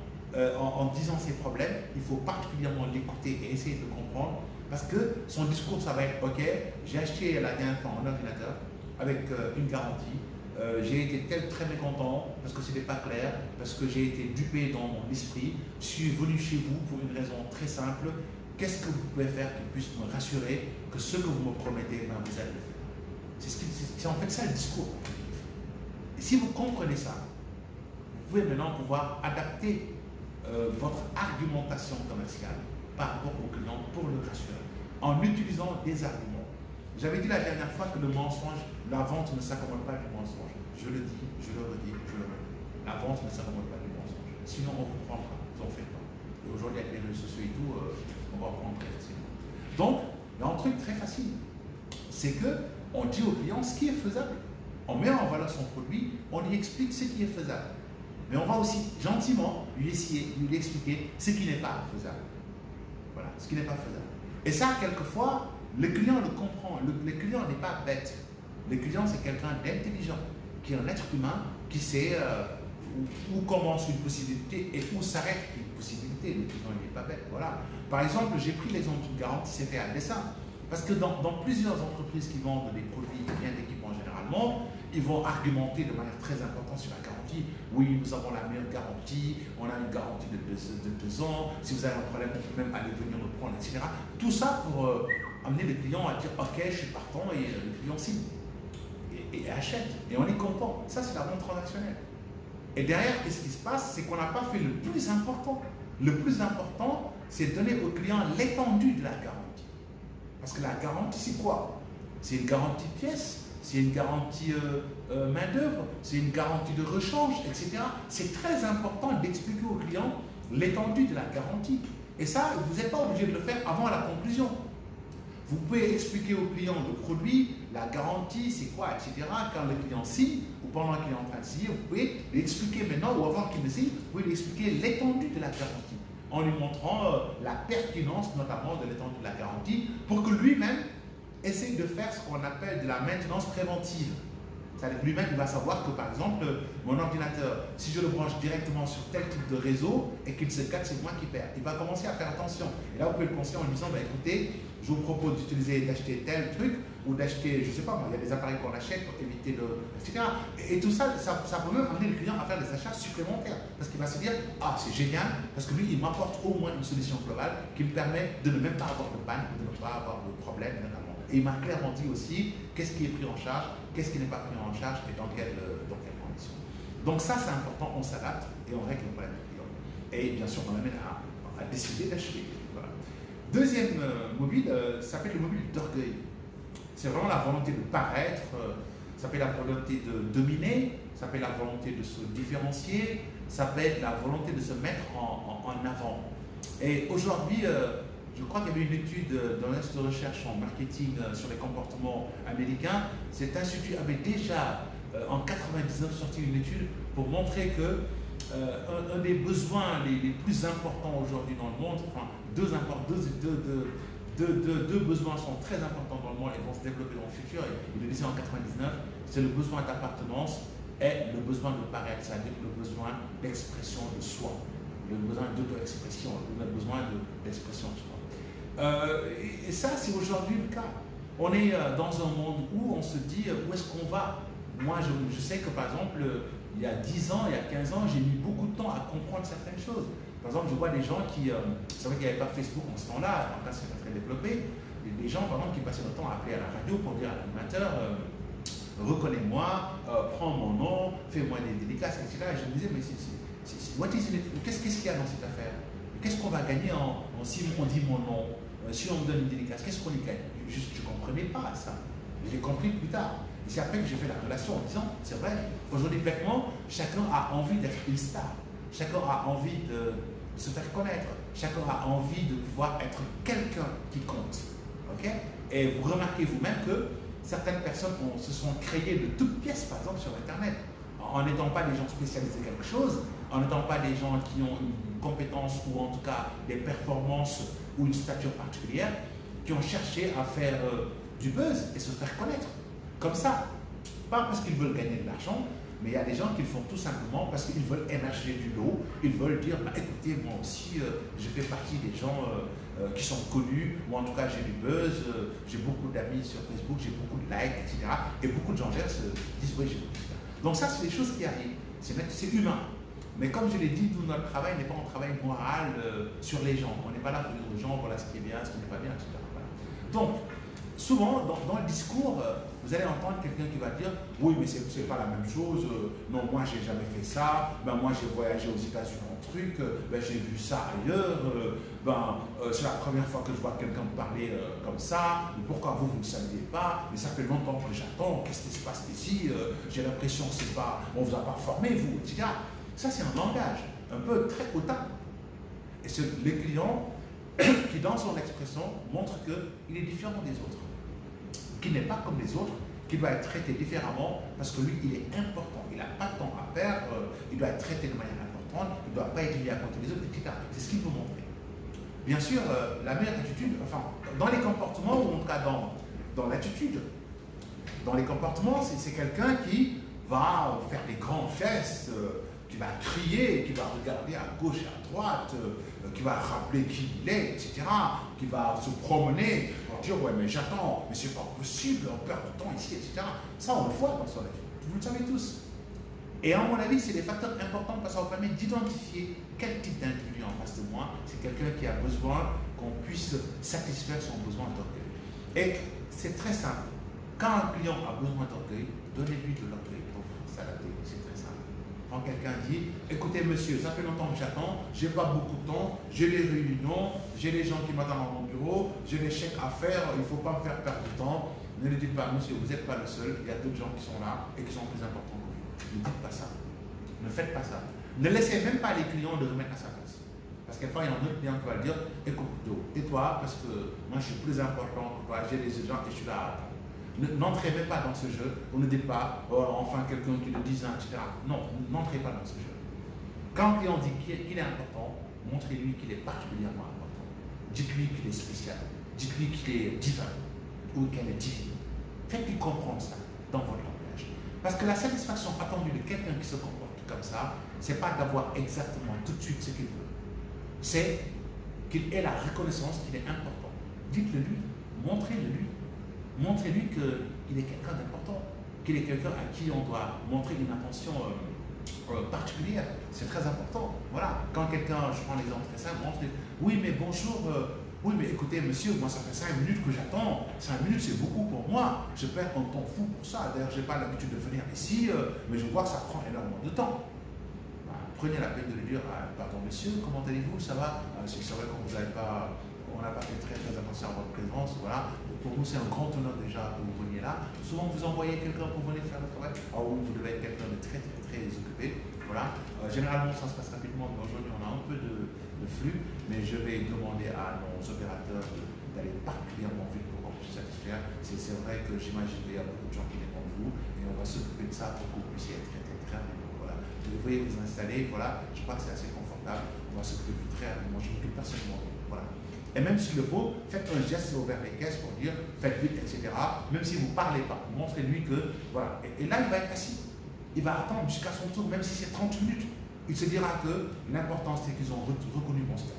en disant ses problèmes, il faut particulièrement l'écouter et essayer de le comprendre, parce que son discours, ça va être « Ok, j'ai acheté la dernière fois un ordinateur avec une garantie, j'ai été très mécontent parce que ce n'était pas clair, parce que j'ai été dupé dans mon esprit, je suis venu chez vous pour une raison très simple. Qu'est-ce que vous pouvez faire qui puisse me rassurer que ce que vous me promettez, ben, vous allez le faire ?» C'est en fait ça le discours. Et si vous comprenez ça, vous pouvez maintenant pouvoir adapter votre argumentation commerciale par rapport au client pour le rassurer, en utilisant des arguments. J'avais dit la dernière fois que le mensonge, la vente ne s'accommode pas du mensonge. Je le dis, je le redis, je le redis. La vente ne s'accommode pas du mensonge. Sinon, on vous prendra, vous en faites pas. Et aujourd'hui, avec les réseaux sociaux et tout, on va prendre très facilement. Donc, il y a un truc très facile. C'est qu'on dit au client ce qui est faisable. On met en valeur son produit, on lui explique ce qui est faisable. Mais on va aussi gentiment lui essayer de lui expliquer ce qui n'est pas faisable. Voilà, ce qui n'est pas faisable. Et ça, quelquefois, le client le comprend. Le client n'est pas bête. Le client, c'est quelqu'un d'intelligent, qui est un être humain, qui sait où commence une possibilité et où s'arrête une possibilité. Le client n'est pas bête. Voilà. Par exemple, j'ai pris l'exemple d'une garantie, c'est fait à dessein. Parce que dans plusieurs entreprises qui vendent des produits et biens d'équipement généralement, ils vont argumenter de manière très importante sur la garantie. Oui, nous avons la meilleure garantie, on a une garantie de 2 ans, si vous avez un problème, on peut même aller venir le prendre, etc. Tout ça pour amener les clients à dire « Ok, je suis partant » et le client signe et achète. Et on est content. Ça, c'est la vente transactionnelle. Et derrière, qu'est-ce qui se passe? C'est qu'on n'a pas fait le plus important. Le plus important, c'est donner au client l'étendue de la garantie. Parce que la garantie, c'est quoi? C'est une garantie de pièces, c'est une garantie main-d'œuvre, c'est une garantie de rechange, etc. C'est très important d'expliquer au client l'étendue de la garantie. Et ça, vous n'êtes pas obligé de le faire avant la conclusion. Vous pouvez expliquer au client le produit, la garantie, c'est quoi, etc. Quand le client signe ou pendant qu'il est en train de signer, vous pouvez l'expliquer maintenant ou avant qu'il ne signe, vous pouvez lui expliquer l'étendue de la garantie, en lui montrant la pertinence notamment de l'étendue de la garantie pour que lui-même essaye de faire ce qu'on appelle de la maintenance préventive. C'est-à-dire que lui-même, il va savoir que par exemple, mon ordinateur, si je le branche directement sur tel type de réseau et qu'il se casse, c'est moi qui perds. Il va commencer à faire attention. Et là, vous pouvez le conseiller en lui disant, bah, écoutez, je vous propose d'acheter tel truc ou d'acheter, je ne sais pas moi, il y a des appareils qu'on achète pour éviter de... etc. Et tout ça, ça peut même amener le client à faire des achats supplémentaires. Parce qu'il va se dire, ah, c'est génial, parce que lui, il m'apporte au moins une solution globale qui me permet de ne même pas avoir de panne, de ne pas avoir de problème, notamment. Et il m'a clairement dit aussi qu'est-ce qui est pris en charge, qu'est-ce qui n'est pas pris en charge et dans quelles conditions. Donc ça, c'est important, on s'adapte et on règle le problème du client. Et bien sûr, on l'amène à décider d'acheter. Voilà. Deuxième mobile, ça s'appelle le mobile d'orgueil. C'est vraiment la volonté de paraître, ça s'appelle la volonté de dominer, ça s'appelle la volonté de se différencier, ça s'appelle la volonté de se mettre en avant. Et aujourd'hui, je crois qu'il y avait une étude d'un institut de recherche en marketing sur les comportements américains. Cet institut avait déjà, en 1999, sorti une étude pour montrer que un des besoins les plus importants aujourd'hui dans le monde, enfin deux besoins sont très importants dans le monde et vont se développer dans le futur, il le disait en 1999, c'est le besoin d'appartenance et le besoin de paraître, c'est-à-dire le besoin d'expression de soi, le besoin d'auto-expression, le besoin d'expression de soi. Et ça, c'est aujourd'hui le cas. On est dans un monde où on se dit où est-ce qu'on va. Moi, je sais que par exemple, il y a 10 ans, il y a 15 ans, j'ai mis beaucoup de temps à comprendre certaines choses. Par exemple, je vois des gens qui, c'est vrai qu'il n'y avait pas Facebook en ce temps-là, en cas c'est pas très développé, des gens par exemple qui passaient leur temps à appeler à la radio pour dire à l'animateur, reconnais-moi, prends mon nom, fais-moi des dédicaces, etc. Et je me disais, mais qu'est-ce qu'il y a dans cette affaire? Qu'est-ce qu'on va gagner si on dit mon nom, si on me donne une dédicace, qu'est-ce qu'on y gagne? Je ne comprenais pas ça. J'ai compris plus tard. Et c'est après que j'ai fait la relation en disant, c'est vrai, aujourd'hui, bêtement, chacun a envie d'être une star. Chacun a envie de se faire connaître. Chacun a envie de pouvoir être quelqu'un qui compte. Okay? Et vous remarquez vous-même que certaines personnes se sont créées de toutes pièces, par exemple, sur Internet. En n'étant pas des gens spécialisés quelque chose, en n'étant pas des gens qui ont une compétence ou en tout cas des performances ou une stature particulière, qui ont cherché à faire du buzz et se faire connaître. Comme ça. Pas parce qu'ils veulent gagner de l'argent, mais il y a des gens qui le font tout simplement parce qu'ils veulent émerger du lot. Ils veulent dire, bah, écoutez, moi aussi, je fais partie des gens qui sont connus, ou en tout cas j'ai du buzz, j'ai beaucoup d'amis sur Facebook, j'ai beaucoup de likes, etc. Et beaucoup de gens disent, oui, j'ai beaucoup de ça. Donc ça, c'est des choses qui arrivent. C'est humain. Mais comme je l'ai dit, nous, notre travail n'est pas un travail moral sur les gens. On n'est pas là pour dire aux gens, voilà ce qui est bien, ce qui n'est pas bien, etc. Voilà. Donc, souvent, dans le discours, vous allez entendre quelqu'un qui va dire « Oui, mais c'est pas la même chose. Non, moi, j'ai jamais fait ça. Ben, moi, j'ai voyagé aux États-Unis en truc. Ben, j'ai vu ça ailleurs. C'est la première fois que je vois quelqu'un me parler comme ça. Mais pourquoi vous ne saviez pas? Mais ça fait longtemps que j'attends. Qu'est-ce qui se passe ici? J'ai l'impression que c'est pas, on ne vous a pas formé, vous, etc. » Ça, c'est un langage un peu très hautain. Et c'est les clients qui, dans son expression, montrent qu'il est différent des autres, qu'il n'est pas comme les autres, qu'il doit être traité différemment parce que lui, il est important, il n'a pas de temps à perdre, il doit être traité de manière importante, il ne doit pas être mis à côté des autres, etc. C'est ce qu'il veut montrer. Bien sûr, la meilleure attitude, enfin, dans les comportements, ou en tout cas dans l'attitude, dans les comportements, c'est quelqu'un qui va faire des grands gestes, qui va crier, qui va regarder à gauche et à droite, qui va rappeler qui il est, etc., qui va se promener pour dire « Ouais, mais j'attends, mais c'est pas possible, on perd du temps ici, etc. » Ça, on le voit dans son attitude. Vous le savez tous. Et à mon avis, c'est des facteurs importants parce que ça vous permet d'identifier quel type d'individu en face de moi. C'est quelqu'un qui a besoin qu'on puisse satisfaire son besoin d'orgueil. Et c'est très simple. Quand un client a besoin d'orgueil, donnez-lui de l'orgueil pour s'adapter. C'est très simple. Quand quelqu'un dit, écoutez monsieur, ça fait longtemps que j'attends, j'ai pas beaucoup de temps, j'ai les réunions, j'ai les gens qui m'attendent dans mon bureau, j'ai les chèques à faire, il ne faut pas me faire perdre du temps. Ne le dites pas, monsieur, vous n'êtes pas le seul, il y a d'autres gens qui sont là et qui sont plus importants que vous. Ne dites pas ça. Ne faites pas ça. Ne laissez même pas les clients de remettre à sa place. Parce qu'à fois, il y a un autre client qui va dire, écoute, tais-toi parce que moi je suis plus important que toi, j'ai les gens et je suis là à attendre. N'entrez même pas dans ce jeu, ou ne dites pas, oh, enfin quelqu'un qui a 10 ans, etc. Non, n'entrez pas dans ce jeu. Quand un client dit qu'il est important, montrez-lui qu'il est particulièrement important. Dites-lui qu'il est spécial, dites-lui qu'il est divin, ou qu'elle est divine. Faites-lui comprendre ça dans votre langage. Parce que la satisfaction attendue de quelqu'un qui se comporte comme ça, c'est pas d'avoir exactement tout de suite ce qu'il veut. C'est qu'il ait la reconnaissance qu'il est important. Dites-le lui, montrez-le lui. Montrez-lui qu'il est quelqu'un d'important, qu'il est quelqu'un à qui on doit montrer une attention particulière. C'est très important. Voilà. Quand quelqu'un, je prends l'exemple très simple, montre, oui mais bonjour, oui mais écoutez monsieur, moi ça fait 5 minutes que j'attends. 5 minutes c'est beaucoup pour moi. Je perds un temps fou pour ça. D'ailleurs, je n'ai pas l'habitude de venir ici, mais je vois que ça prend énormément de temps. Prenez la peine de lui dire, pardon monsieur, comment allez-vous, ça va? C'est vrai qu'on vous avait pas... On n'a pas fait très attention à votre présence, voilà. Pour nous, c'est un grand honneur déjà que vous veniez là. Souvent, vous envoyez quelqu'un pour venir faire le travail. Ah oui, vous devez être quelqu'un de très occupé. Voilà. Généralement, ça se passe rapidement, mais aujourd'hui, on a un peu de flux. Mais je vais demander à nos opérateurs d'aller particulièrement vite pour qu'on puisse satisfaire. C'est vrai que j'imagine qu'il y a beaucoup de gens qui dépendent de vous et on va s'occuper de ça pour que vous puissiez être très rapidement. Voilà. Vous devriez vous installer. Voilà. Je crois que c'est assez confortable. On va s'occuper de vous très rapidement. Je m'occupe personnellement. Voilà. Et même s'il le faut, faites un geste vers les caisses pour dire faites vite, etc. Même si vous ne parlez pas, montrez-lui que voilà. Et là, il va être assis. Il va attendre jusqu'à son tour, même si c'est 30 minutes. Il se dira que l'important, c'est qu'ils ont reconnu mon statut.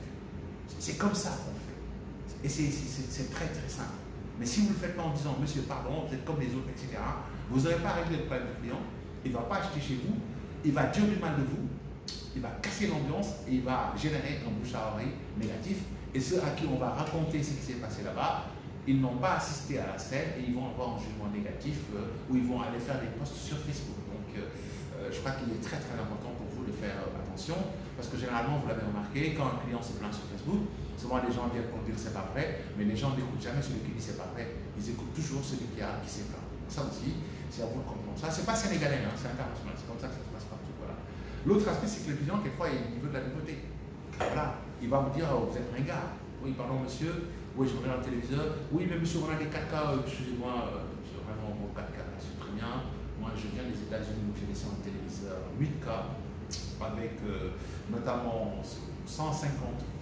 C'est comme ça qu'on fait. Et c'est très très simple. Mais si vous ne le faites pas en disant, monsieur, pardon, vous êtes comme les autres, etc., vous n'aurez pas réglé le problème du client, il ne va pas acheter chez vous, il va dire du mal de vous, il va casser l'ambiance et il va générer un bouche à oreille négatif. Et ceux à qui on va raconter ce qui s'est passé là-bas, ils n'ont pas assisté à la scène et ils vont avoir un jugement négatif ou ils vont aller faire des posts sur Facebook. Donc, je crois qu'il est très très important pour vous de faire attention parce que généralement, vous l'avez remarqué, quand un client se plaint sur Facebook, souvent les gens viennent pour dire c'est pas vrai, mais les gens n'écoutent jamais celui qui dit c'est pas vrai, ils écoutent toujours celui qui s'est plaint. Donc ça aussi, c'est à vous de comprendre ça. C'est pas sénégalais, hein, c'est international, c'est comme ça que ça se passe partout. Voilà. L'autre aspect, c'est que le client, quelquefois, il veut de la nouveauté. Voilà, il va vous dire, oh, vous êtes ringard. Oui, pardon monsieur, oui, je regarde le téléviseur. Oui, mais monsieur, on a des 4K, excusez-moi, c'est vraiment mon 4K, c'est très bien. Moi, je viens des États-Unis où j'ai laissé un téléviseur 8K avec notamment 150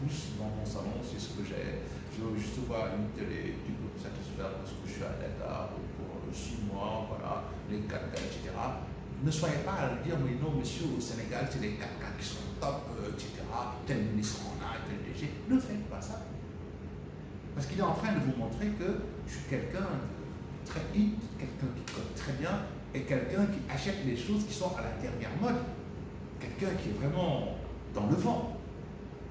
pouces dans mon salon, c'est ce que j'ai. Je veux juste voir une télé qui peut me satisfaire parce que je suis à l'état pour 6 mois, voilà, les 4K, etc. Ne soyez pas à dire, mais non, monsieur, au Sénégal, c'est les 4K qui sont top, etc. Tel ministre en a, tel DG. Ne faites pas ça. Parce qu'il est en train de vous montrer que je suis quelqu'un de très hit, quelqu'un qui code très bien et quelqu'un qui achète les choses qui sont à la dernière mode. Quelqu'un qui est vraiment dans le vent.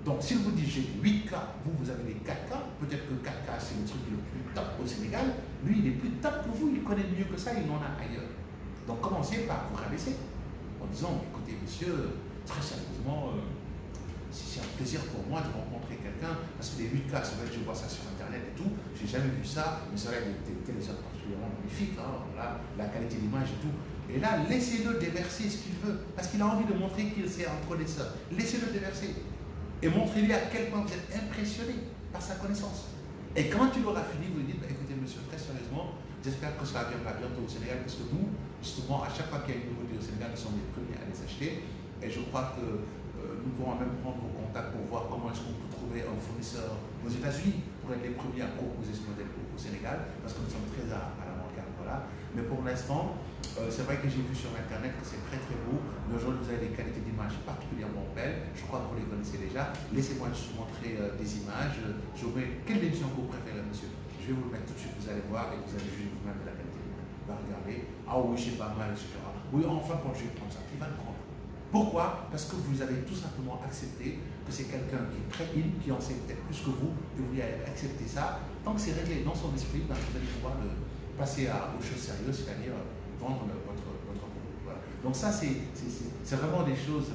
Donc, s'il vous dit j'ai 8K, vous avez les 4K, peut-être que 4K c'est le truc le plus top au Sénégal, lui il est plus top que vous, il connaît mieux que ça, il en a ailleurs. Donc, commencez par vous rabaisser en disant écoutez, monsieur, très sérieusement, c'est un plaisir pour moi de rencontrer quelqu'un, parce que les 8K, c'est vrai que je vois ça sur internet et tout, j'ai jamais vu ça, mais c'est vrai que des téléviseurs particulièrement magnifiques, hein, voilà, la qualité d'image et tout. Et là, laissez-le déverser ce qu'il veut, parce qu'il a envie de montrer qu'il sait un connaisseur. Laissez-le déverser. Et montrez-lui à quel point vous êtes impressionné par sa connaissance. Et quand il aura fini, vous lui dites, bah, écoutez monsieur, très sérieusement, j'espère que ça viendra bientôt au Sénégal, parce que nous, justement, à chaque fois qu'il y a une nouveauté au Sénégal, nous sommes les premiers à les acheter. Et je crois que nous pourrons même prendre vos contacts pour voir comment est-ce qu'on peut trouver un fournisseur aux États-Unis pour être les premiers à proposer ce modèle au Sénégal, parce que nous sommes très à l'avant-garde. Voilà. Mais pour l'instant, c'est vrai que j'ai vu sur internet que c'est très très beau. Mais aujourd'hui, vous avez des qualités d'image particulièrement belles. Je crois que vous les connaissez déjà. Laissez-moi juste vous montrer des images. Je vous mets quelle émission que vous préférez, monsieur. Je vais vous le mettre tout de suite, vous allez voir et vous allez juger vous-même de la qualité d'image. Vous allez regarder. Ah oui, c'est pas mal, etc. Oui, enfin, quand je vais prendre ça, il va le prendre. Pourquoi? Parce que vous avez tout simplement accepté que c'est quelqu'un qui est très in, qui en sait peut-être plus que vous, et vous avez accepté ça. Tant que c'est réglé dans son esprit, ben, vous allez pouvoir passer aux choses sérieuses, c'est-à-dire vendre votre produit. Voilà. Donc ça, c'est vraiment des choses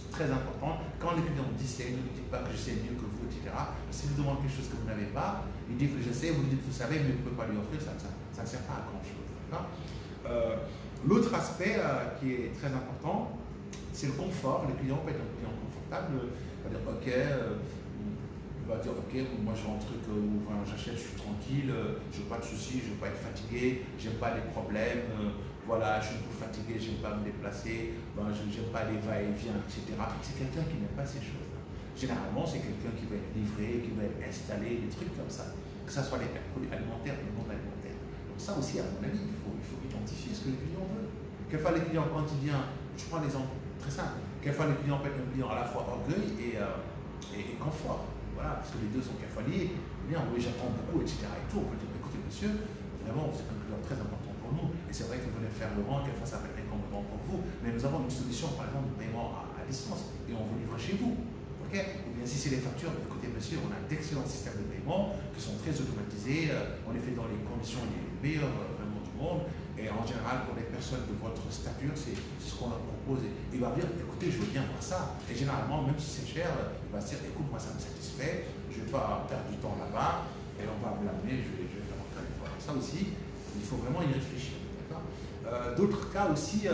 très importantes. Quand le client dit c'est, ne lui dites pas que je sais mieux que vous, etc. Si vous demandez quelque chose que vous n'avez pas, il dit que je sais, vous lui dites que vous savez, mais vous ne pouvez pas lui offrir, ça ne sert pas à grand-chose. L'autre aspect qui est très important, c'est le confort. Le client peut être un client confortable, il va dire ok, moi je veux un truc où j'achète, je suis tranquille, je n'ai pas de soucis, je ne veux pas être fatigué, je n'aime pas les problèmes, voilà, je suis un peu fatigué, je n'aime pas me déplacer, je n'aime pas les va-et-vient, etc. C'est quelqu'un qui n'aime pas ces choses-là. Généralement, c'est quelqu'un qui va être livré, qui va être installé, des trucs comme ça, que ce soit les produits alimentaires ou non alimentaires. Donc ça aussi, à mon avis, il faut identifier ce que le client veut. Quelquefois, les clients, quand il vient, je prends l'exemple très simple, quelquefois le client peut être un client à la fois orgueil et confort. Voilà, parce que les deux sont quelquefois liés. Bien, oui, j'apprends beaucoup, etc. Et tout. On peut dire, écoutez, monsieur, vraiment, vous êtes un client très important pour nous. Et c'est vrai que vous venez faire le rang, quelquefois ça peut être incommodant pour vous. Mais nous avons une solution, par exemple, de paiement à distance. Et on vous livre chez vous. OK? Ou bien si c'est les factures, écoutez, monsieur, on a d'excellents systèmes de paiement qui sont très automatisés. On les fait dans les conditions les meilleures vraiment du monde. Et en général, pour les personnes de votre stature, c'est ce qu'on leur propose. Et il va dire, écoutez, je veux bien voir ça. Et généralement, même si c'est cher, il va se dire, écoute, moi ça me satisfait, je ne vais pas perdre du temps là-bas, et on va me l'amener, je vais faire un cas. Voilà. Ça aussi, il faut vraiment y réfléchir. D'autres cas aussi,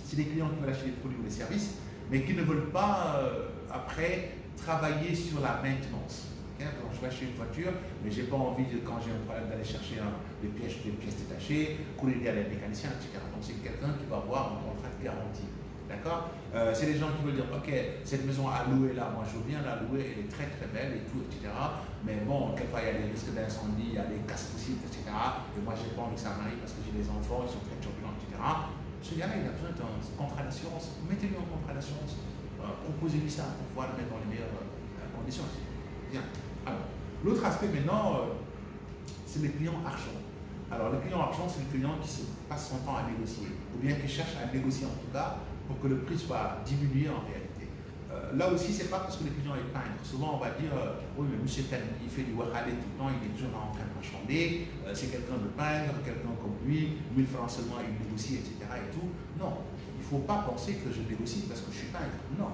c'est des clients qui veulent acheter des produits ou des services, mais qui ne veulent pas, après, travailler sur la maintenance. Quand je vais acheter une voiture, mais je n'ai pas envie, quand j'ai un problème, d'aller chercher des pièces détachées, couler derrière les mécaniciens, etc. Donc c'est quelqu'un qui va avoir un contrat de garantie. D'accord? C'est des gens qui veulent dire, ok, cette maison à louer là, moi je veux bien la louer, elle est très très belle et tout, etc. Mais bon, quelquefois il y a des risques d'incendie, il y a des casses possibles, etc. Et moi j'ai pas envie que ça m'arrive parce que j'ai des enfants, ils sont très turbulents, etc. Ce gars-là, il a besoin d'un contrat d'assurance. Mettez-lui un contrat d'assurance. Proposez-lui ça pour pouvoir le mettre dans les meilleures conditions. Bien. Alors, L'autre aspect maintenant, c'est les clients argent. Alors, le client argent, c'est le client qui se passe son temps à négocier, ou bien qui cherche à négocier en tout cas, pour que le prix soit diminué en réalité. Là aussi, c'est pas parce que le client est peintre. Souvent, on va dire, oui, mais monsieur Tel, il fait du wakhalé tout le temps, il est toujours en train de marchander, c'est quelqu'un de peintre, quelqu'un comme lui, 1000 francs seulement, il négocie, etc. et tout. Non, il ne faut pas penser que je négocie parce que je suis peintre. Non.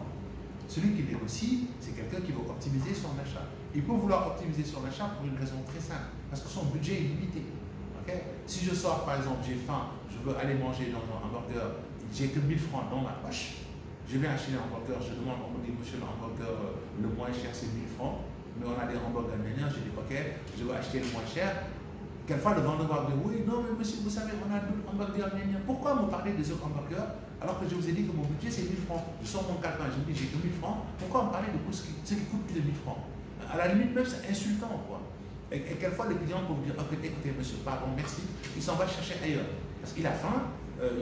Celui qui négocie, c'est quelqu'un qui veut optimiser son achat. Il peut vouloir optimiser son achat pour une raison très simple, parce que son budget est limité. Okay? Si je sors, par exemple, j'ai faim, je veux aller manger dans un hamburger, j'ai que 1000 francs dans ma poche, je vais acheter un hamburger, je demande, on me dit, monsieur, le hamburger le moins cher, c'est 1000 francs, mais on a des hamburgers gagnants, je dis, ok, je vais acheter le moins cher. Quelquefois, le vendeur va dire, oui, non, mais monsieur, vous savez, on a d'autres hamburgers gagnants. Pourquoi me parler des autres hamburgers alors que je vous ai dit que mon budget, c'est 1000 francs? Je sors mon calepin, je me dis, j'ai que 1000 francs, pourquoi me parler de ce qui coûte plus de 1000 francs? À la limite, même, c'est insultant, quoi. Et quelquefois, les clients peuvent dire, ok, écoutez, monsieur, pardon, merci, il s'en va chercher ailleurs. Parce qu'il a faim,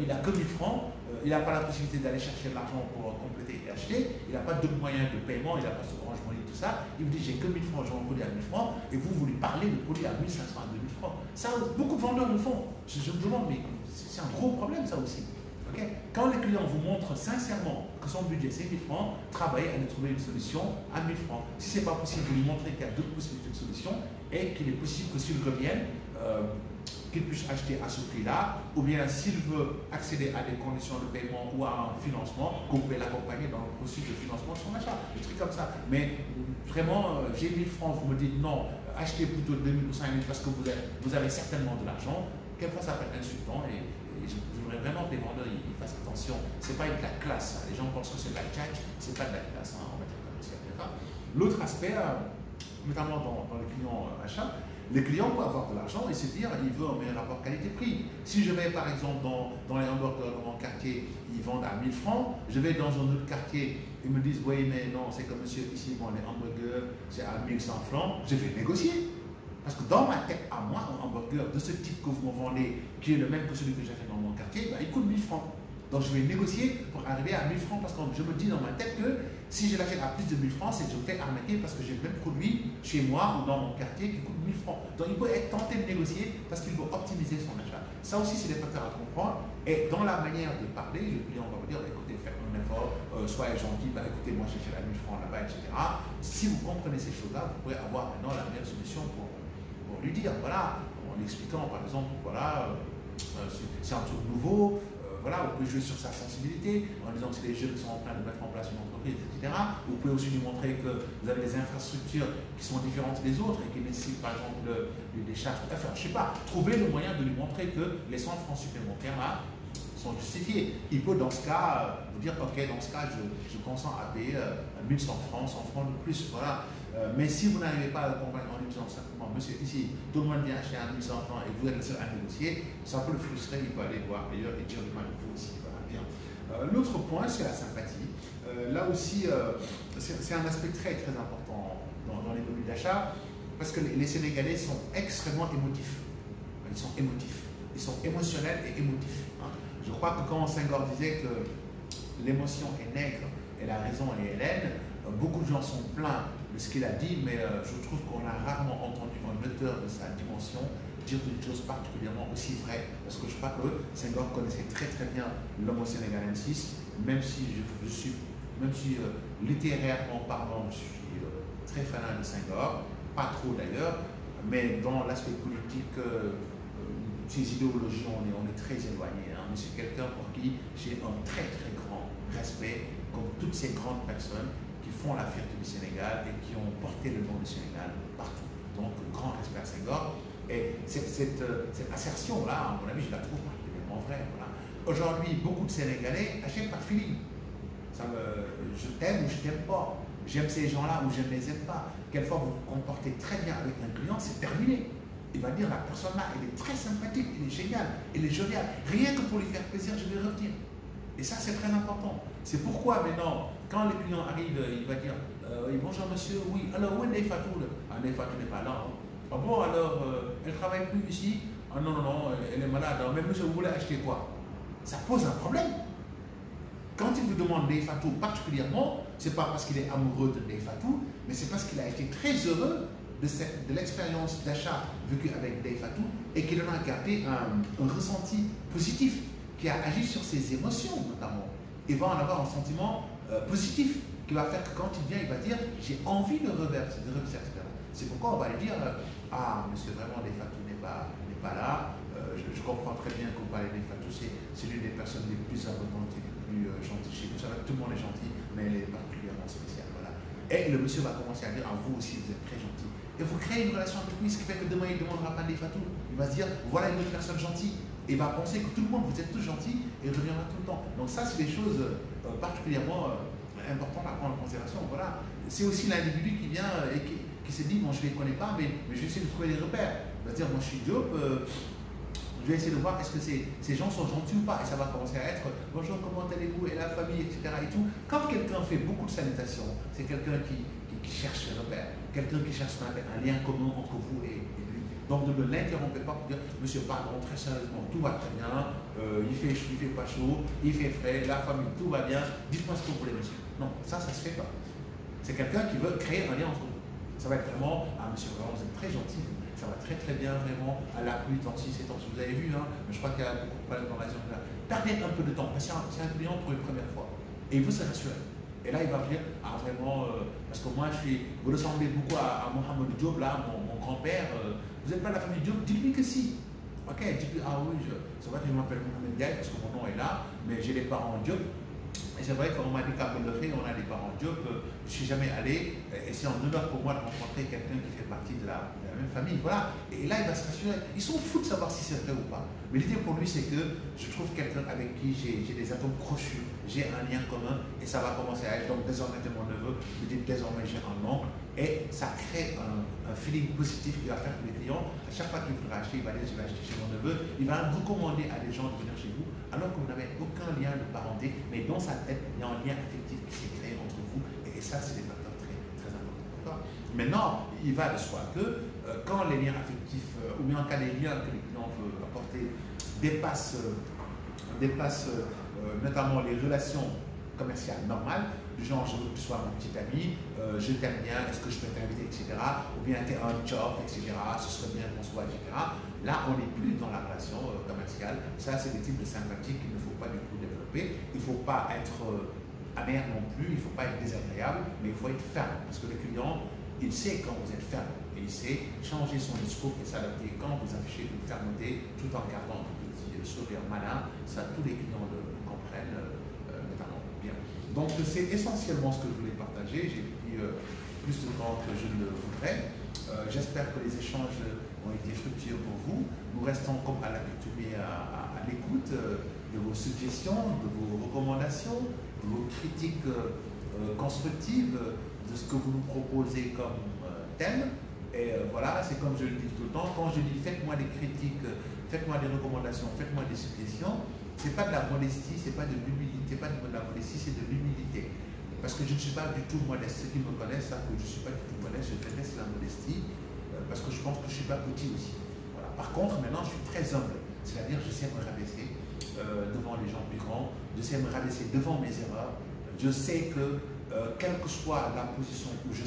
il n'a que 1000 francs, il n'a pas la possibilité d'aller chercher de l'argent pour compléter et acheter, il n'a pas d'autres moyens de paiement, il n'a pas ce Orange Money, tout ça. Il vous dit, j'ai que 1000 francs, j'ai un produit à 1000 francs, et vous lui parlez de produit à 1500, à 2000 francs. Ça, beaucoup de vendeurs le font. Je me demande, mais c'est un gros problème, ça aussi. Okay? Quand les clients vous montrent sincèrement que son budget c'est 1000 francs, travaillez à lui trouver une solution à 1000 francs. Si ce n'est pas possible, vous lui montrez qu'il y a d'autres possibilités de solutions et qu'il est possible que s'il revienne, qu'il puisse acheter à ce prix-là, ou bien s'il veut accéder à des conditions de paiement ou à un financement, que vous pouvez l'accompagner dans le processus de financement de son achat, des trucs comme ça. Mais vraiment, j'ai 1000 francs, vous me dites non, achetez plutôt 2000 ou 5000 parce que vous avez certainement de l'argent. Quelquefois, ça peut être insultant et je voudrais vraiment que les vendeurs ils fassent attention. Ce n'est pas de la classe. Hein. Les gens pensent que c'est de la tchatch, ce n'est pas de la classe hein, en matière commerciale. L'autre aspect, notamment dans les clients achats, les clients peuvent avoir de l'argent et se dire ils veulent un meilleur rapport qualité-prix. Si je vais par exemple dans les hamburgers dans mon quartier, ils vendent à 1000 francs, je vais dans un autre quartier, ils me disent oui mais non, c'est comme monsieur ici, bon, les hamburgers c'est à 1100 francs, je vais négocier. Parce que dans ma tête, à moi, un hamburger de ce type que vous me vendez, qui est le même que celui que j'achète dans mon quartier, ben, il coûte 1000 francs. Donc je vais négocier pour arriver à 1000 francs parce que je me dis dans ma tête que si je l'achète à plus de 1000 francs, c'est que je me fais arnaquer parce que j'ai le même produit chez moi ou dans mon quartier qui coûte 1000 francs. Donc il peut être tenté de négocier parce qu'il veut optimiser son achat. Ça aussi, c'est des facteurs à comprendre. Et dans la manière de parler, le client va vous dire, écoutez, faites un effort, soyez gentil, écoutez, moi j'achète à 1000 francs là-bas, etc. Si vous comprenez ces choses-là, vous pourrez avoir maintenant la meilleure solution pour lui dire, voilà, en expliquant par exemple, voilà, c'est un truc nouveau, voilà, vous pouvez jouer sur sa sensibilité, en disant que c'est les jeunes qui sont en train de mettre en place une entreprise, etc. Vous pouvez aussi lui montrer que vous avez des infrastructures qui sont différentes des autres et qui nécessitent par exemple des charges, enfin, je sais pas, trouver le moyen de lui montrer que les 100 francs supplémentaires là sont justifiés. Il peut dans ce cas vous dire, ok, dans ce cas, je consens à payer 1100 francs, 100 francs de plus, voilà. Mais si vous n'arrivez pas à le convaincre en lui disant simplement, monsieur, ici, tout le monde vient acheter à 1100 francs et vous êtes le seul à négocier, ça peut le frustrer, il peut aller voir ailleurs et dire du mal de vous aussi. Voilà, bien. L'autre point, c'est la sympathie. Là aussi, c'est un aspect très très important dans les modules d'achat, parce que les Sénégalais sont extrêmement émotifs. Ils sont émotifs. Ils sont émotionnels et émotifs. Hein. Je crois que quand Senghor disait que l'émotion est nègre et la raison est hélène, beaucoup de gens sont pleins de ce qu'il a dit, mais je trouve qu'on a rarement entendu un auteur de sa dimension dire une chose particulièrement aussi vraie. Parce que je crois que Senghor connaissait très très bien l'homo sénégalensis, même si littérairement parlant, je suis très fanat de Senghor, pas trop d'ailleurs, mais dans l'aspect politique, ses idéologies, on est très éloigné. Hein. Mais c'est quelqu'un pour qui j'ai un très très grand respect, comme toutes ces grandes personnes qui font la fierté du Sénégal et qui ont porté le nom du Sénégal partout. Donc, grand respect à Senghor. Et cette assertion-là, à mon avis, je la trouve particulièrement vraie. Voilà. Aujourd'hui, beaucoup de Sénégalais achètent par feeling. Je t'aime ou je t'aime pas. J'aime ces gens-là ou je ne les aime pas. Quelquefois, vous vous comportez très bien avec un client, c'est terminé. Il va dire, la personne-là, elle est très sympathique, elle est géniale, elle est joviale. Rien que pour lui faire plaisir, je vais revenir. Et ça, c'est très important. C'est pourquoi maintenant, quand le client arrive, il va dire oui, bonjour monsieur, oui, alors où est Ndeye Fatou? Ah, Ndeye Fatou n'est pas là. Hein. Ah bon, alors, elle ne travaille plus ici? Ah non, non, non, elle est malade. Mais monsieur, vous voulez acheter quoi? Ça pose un problème. Quand il vous demande Ndeye Fatou particulièrement, ce n'est pas parce qu'il est amoureux de Ndeye Fatou, mais c'est parce qu'il a été très heureux de l'expérience d'achat vécue avec Dave Fatou et qu'il en a gardé un ressenti positif qui a agi sur ses émotions notamment. Il va en avoir un sentiment positif qui va faire que quand il vient, il va dire j'ai envie de reverser, etc. C'est pourquoi on va lui dire ah, monsieur, vraiment, Dave Fatou n'est pas là. Je comprends très bien qu'on parle de Dave Fatou, c'est l'une des personnes les plus abondantes et les plus gentilles chez nous. Ça va, tout le monde est gentil, mais elle est particulièrement spéciale. Voilà. Et le monsieur va commencer à dire ah, vous aussi, vous êtes très gentil. Et vous créez une relation avec lui, ce qui fait que demain, il ne demandera pas Dave Fatou. Il va se dire voilà une autre personne gentille. Et il va penser que tout le monde, vous êtes tous gentils et il reviendra tout le temps. Donc, ça, c'est des choses particulièrement importantes à prendre en considération. Voilà. C'est aussi l'individu qui vient et qui se dit bon, je ne les connais pas, mais je vais essayer de trouver des repères. Il va dire moi, je suis Diop. Je vais essayer de voir est-ce que ces gens sont gentils ou pas. Et ça va commencer à être bonjour, comment allez-vous, et la famille, etc. Et tout. Quand quelqu'un fait beaucoup de salutations, c'est quelqu'un qui cherche les repères, quelqu'un qui cherche un lien commun entre vous et lui. Donc ne l'interrompez pas pour dire monsieur, pardon, très sérieusement, tout va très bien, il fait pas chaud, il fait frais, la famille, tout va bien, dites-moi ce que vous voulez, monsieur. Non, ça se fait pas. C'est quelqu'un qui veut créer un lien entre vous. Ça va être vraiment, ah monsieur, vraiment, vous êtes très gentil. Ça va très très bien vraiment à la pluie, tant si c'est tant si vous avez vu, hein, mais je crois qu'il y a beaucoup de problèmes dans la zone là. Tardez un peu de temps, parce que c'est un client pour une première fois. Et il veut se rassurer. Et là, il va me dire, ah vraiment, parce que moi, vous ressemblez beaucoup à Mohamed Diop, là, mon grand-père, vous n'êtes pas de la famille Diop, dites-lui que si. Ok, dites-lui, ah oui, c'est vrai que je m'appelle Mohamed Diaye, parce que mon nom est là, mais j'ai des parents Diop. Et c'est vrai qu'on m'a dit qu'à Bellefeuille, on a des parents Diop, je ne suis jamais allé, et c'est un honneur pour moi de rencontrer quelqu'un qui fait partie de la même famille. Voilà. Et là, il va se rassurer. Ils sont fous de savoir si c'est vrai ou pas. Mais l'idée pour lui, c'est que je trouve quelqu'un avec qui j'ai des atomes crochus, j'ai un lien commun, et ça va commencer à être. Donc, désormais, de mon neveu, je dis désormais, j'ai un oncle, et ça crée un feeling positif qui va faire que les clients, à chaque fois qu'il voudra acheter, il va dire je vais acheter chez mon neveu, il va recommander à des gens de venir chez vous, alors que vous n'avez aucun lien de parenté, mais dans sa tête, il y a un lien affectif qui s'est créé entre vous, et ça, c'est des facteurs très, très importants. Maintenant, il va de soi que quand les liens affectifs, ou bien en cas des liens que les clients veulent apporter, dépassent notamment les relations commerciales normales, du genre je veux que tu sois mon petit ami, je t'aime bien, est-ce que je peux t'inviter, etc. Ou bien tu es un job, etc. Ce serait bien qu'on soit, etc. Là, on n'est plus dans la relation commerciale. Ça, c'est des types de sympathie qu'il ne faut pas du tout développer. Il ne faut pas être amer non plus, il ne faut pas être désagréable, mais il faut être ferme. Parce que le client, il sait quand vous êtes ferme. Et il sait changer son discours et s'adapter quand vous affichez une fermeté tout en gardant un petit sourire malin. Ça, tous les clients le comprennent notamment bien. Donc, c'est essentiellement ce que je voulais partager. J'ai pris plus de temps que je ne le voudrais. J'espère que les échanges ont été fructueux pour vous. Nous restons comme à l'accoutumée à l'écoute de vos suggestions, de vos recommandations, de vos critiques constructives, de ce que vous nous proposez comme thème. Et voilà, c'est comme je le dis tout le temps, quand je dis faites-moi des critiques, faites-moi des recommandations, faites-moi des suggestions, c'est pas de la modestie, c'est pas de l'humilité, pas de la modestie, c'est de l'humilité. Parce que je ne suis pas du tout modeste. Ceux qui me connaissent savent que je ne suis pas du tout modeste, je déteste la modestie, parce que je pense que je ne suis pas petit aussi. Voilà. Par contre, maintenant, je suis très humble, c'est-à-dire je sais me rabaisser devant les gens plus grands, je sais me rabaisser devant mes erreurs, je sais que quelle que soit la position où je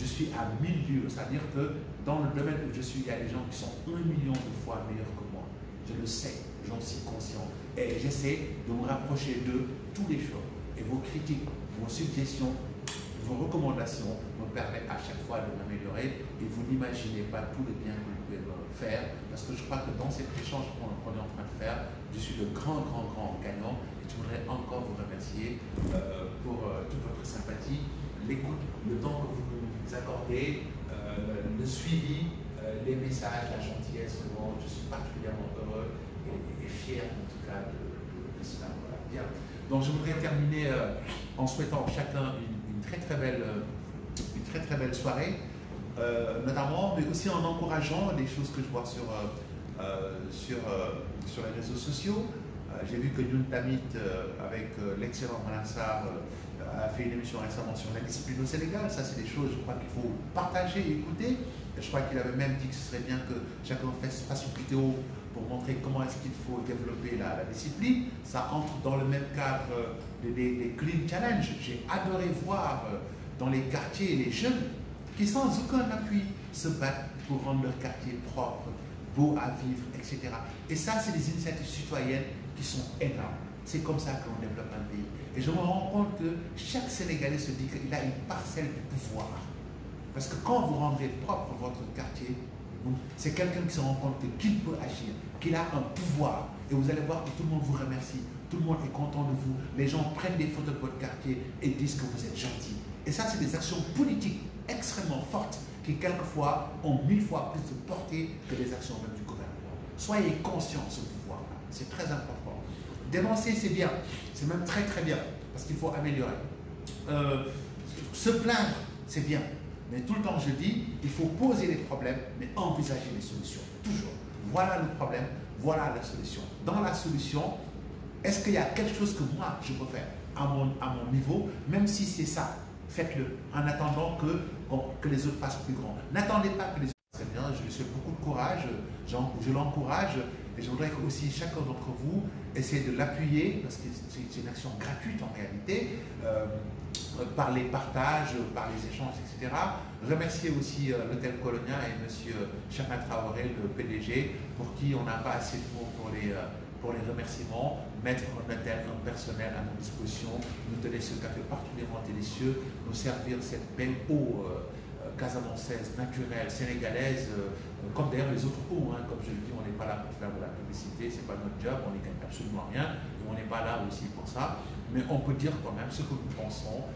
suis à 1000 lieues, c'est-à-dire que dans le domaine où je suis, il y a des gens qui sont 1 million de fois meilleurs que moi. Je le sais, j'en suis conscient. Et j'essaie de me rapprocher d'eux tous les jours. Et vos critiques, vos suggestions, vos recommandations me permettent à chaque fois de m'améliorer. Et vous n'imaginez pas tout le bien que vous pouvez me faire. Parce que je crois que dans cet échange qu'on est en train de faire, je suis le grand gagnant. Et je voudrais encore vous remercier pour toute votre sympathie, l'écoute, le temps que vous nous accordez, le suivi, les messages, la gentillesse. Vraiment, je suis particulièrement heureux et fier en tout cas de cela. Voilà. Bien. Donc je voudrais terminer en souhaitant chacun une très très belle soirée, notamment, mais aussi en encourageant les choses que je vois sur les réseaux sociaux. J'ai vu que Youn Tamit, avec l'excellent Malansar, a fait une émission récemment sur la discipline au Sénégal. Ça, c'est des choses, je crois qu'il faut partager et écouter. Et je crois qu'il avait même dit que ce serait bien que chacun fasse une vidéo pour montrer comment est-ce qu'il faut développer la discipline. Ça entre dans le même cadre des Clean Challenge. J'ai adoré voir dans les quartiers les jeunes qui sans aucun appui se battent pour rendre leur quartier propre, beau à vivre, etc. Et ça, c'est des initiatives citoyennes qui sont énormes. C'est comme ça que l'on développe un pays. Et je me rends compte que chaque Sénégalais se dit qu'il a une parcelle du pouvoir. Parce que quand vous rendez propre votre quartier, c'est quelqu'un qui se rend compte qu'il peut agir, qu'il a un pouvoir. Et vous allez voir que tout le monde vous remercie, tout le monde est content de vous. Les gens prennent des photos de votre quartier et disent que vous êtes gentil. Et ça, c'est des actions politiques extrêmement fortes qui, quelquefois, ont 1000 fois plus de portée que les actions même du gouvernement. Soyez conscients de ce pouvoir-là. C'est très important. Dénoncer, c'est bien. C'est même très, très bien. Parce qu'il faut améliorer. Se plaindre, c'est bien. Mais tout le temps, je dis, il faut poser les problèmes, mais envisager les solutions. Toujours. Voilà le problème, voilà la solution. Dans la solution, est-ce qu'il y a quelque chose que moi, je peux faire à mon niveau, même si c'est ça, faites-le, en attendant que les autres fassent plus grand. N'attendez pas que les autres fassent bien. Je lui souhaite beaucoup de courage, je l'encourage, et je voudrais que aussi chacun d'entre vous essaie de l'appuyer, parce que c'est une action gratuite en réalité, par les partages, par les échanges, etc. Remercier aussi l'Hôtel Colonia et M. Chama Traoré, le PDG, pour qui on n'a pas assez de mots pour les remerciements, mettre un personnel à notre disposition, nous donner ce café particulièrement délicieux, nous servir cette belle eau casamançaise, naturelle, sénégalaise, comme d'ailleurs les autres eaux, hein. Comme je le dis, on n'est pas là pour faire de la publicité, c'est pas notre job, on n'y gagne absolument rien, et on n'est pas là aussi pour ça, mais on peut dire quand même ce que nous pensons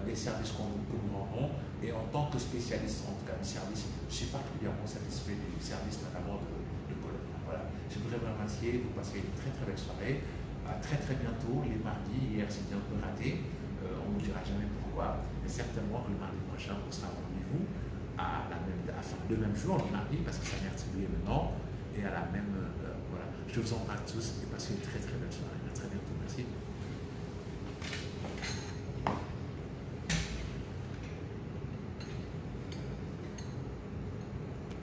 des services que nous rendons, et en tant que spécialiste, en tout cas du service, je suis particulièrement satisfait du service notamment de Colonia. Voilà. Je voudrais vous remercier, vous passez une très très belle soirée, à très très bientôt, les mardis. Hier c'était un peu raté, on ne vous dira jamais pourquoi, mais certainement que le mardi prochain on sera au rendez-vous le même jour, le mardi, parce que ça m'est attribué maintenant, et à la même heure. Voilà. Je vous embrasse tous et passez une très très belle soirée. À très bientôt. Merci.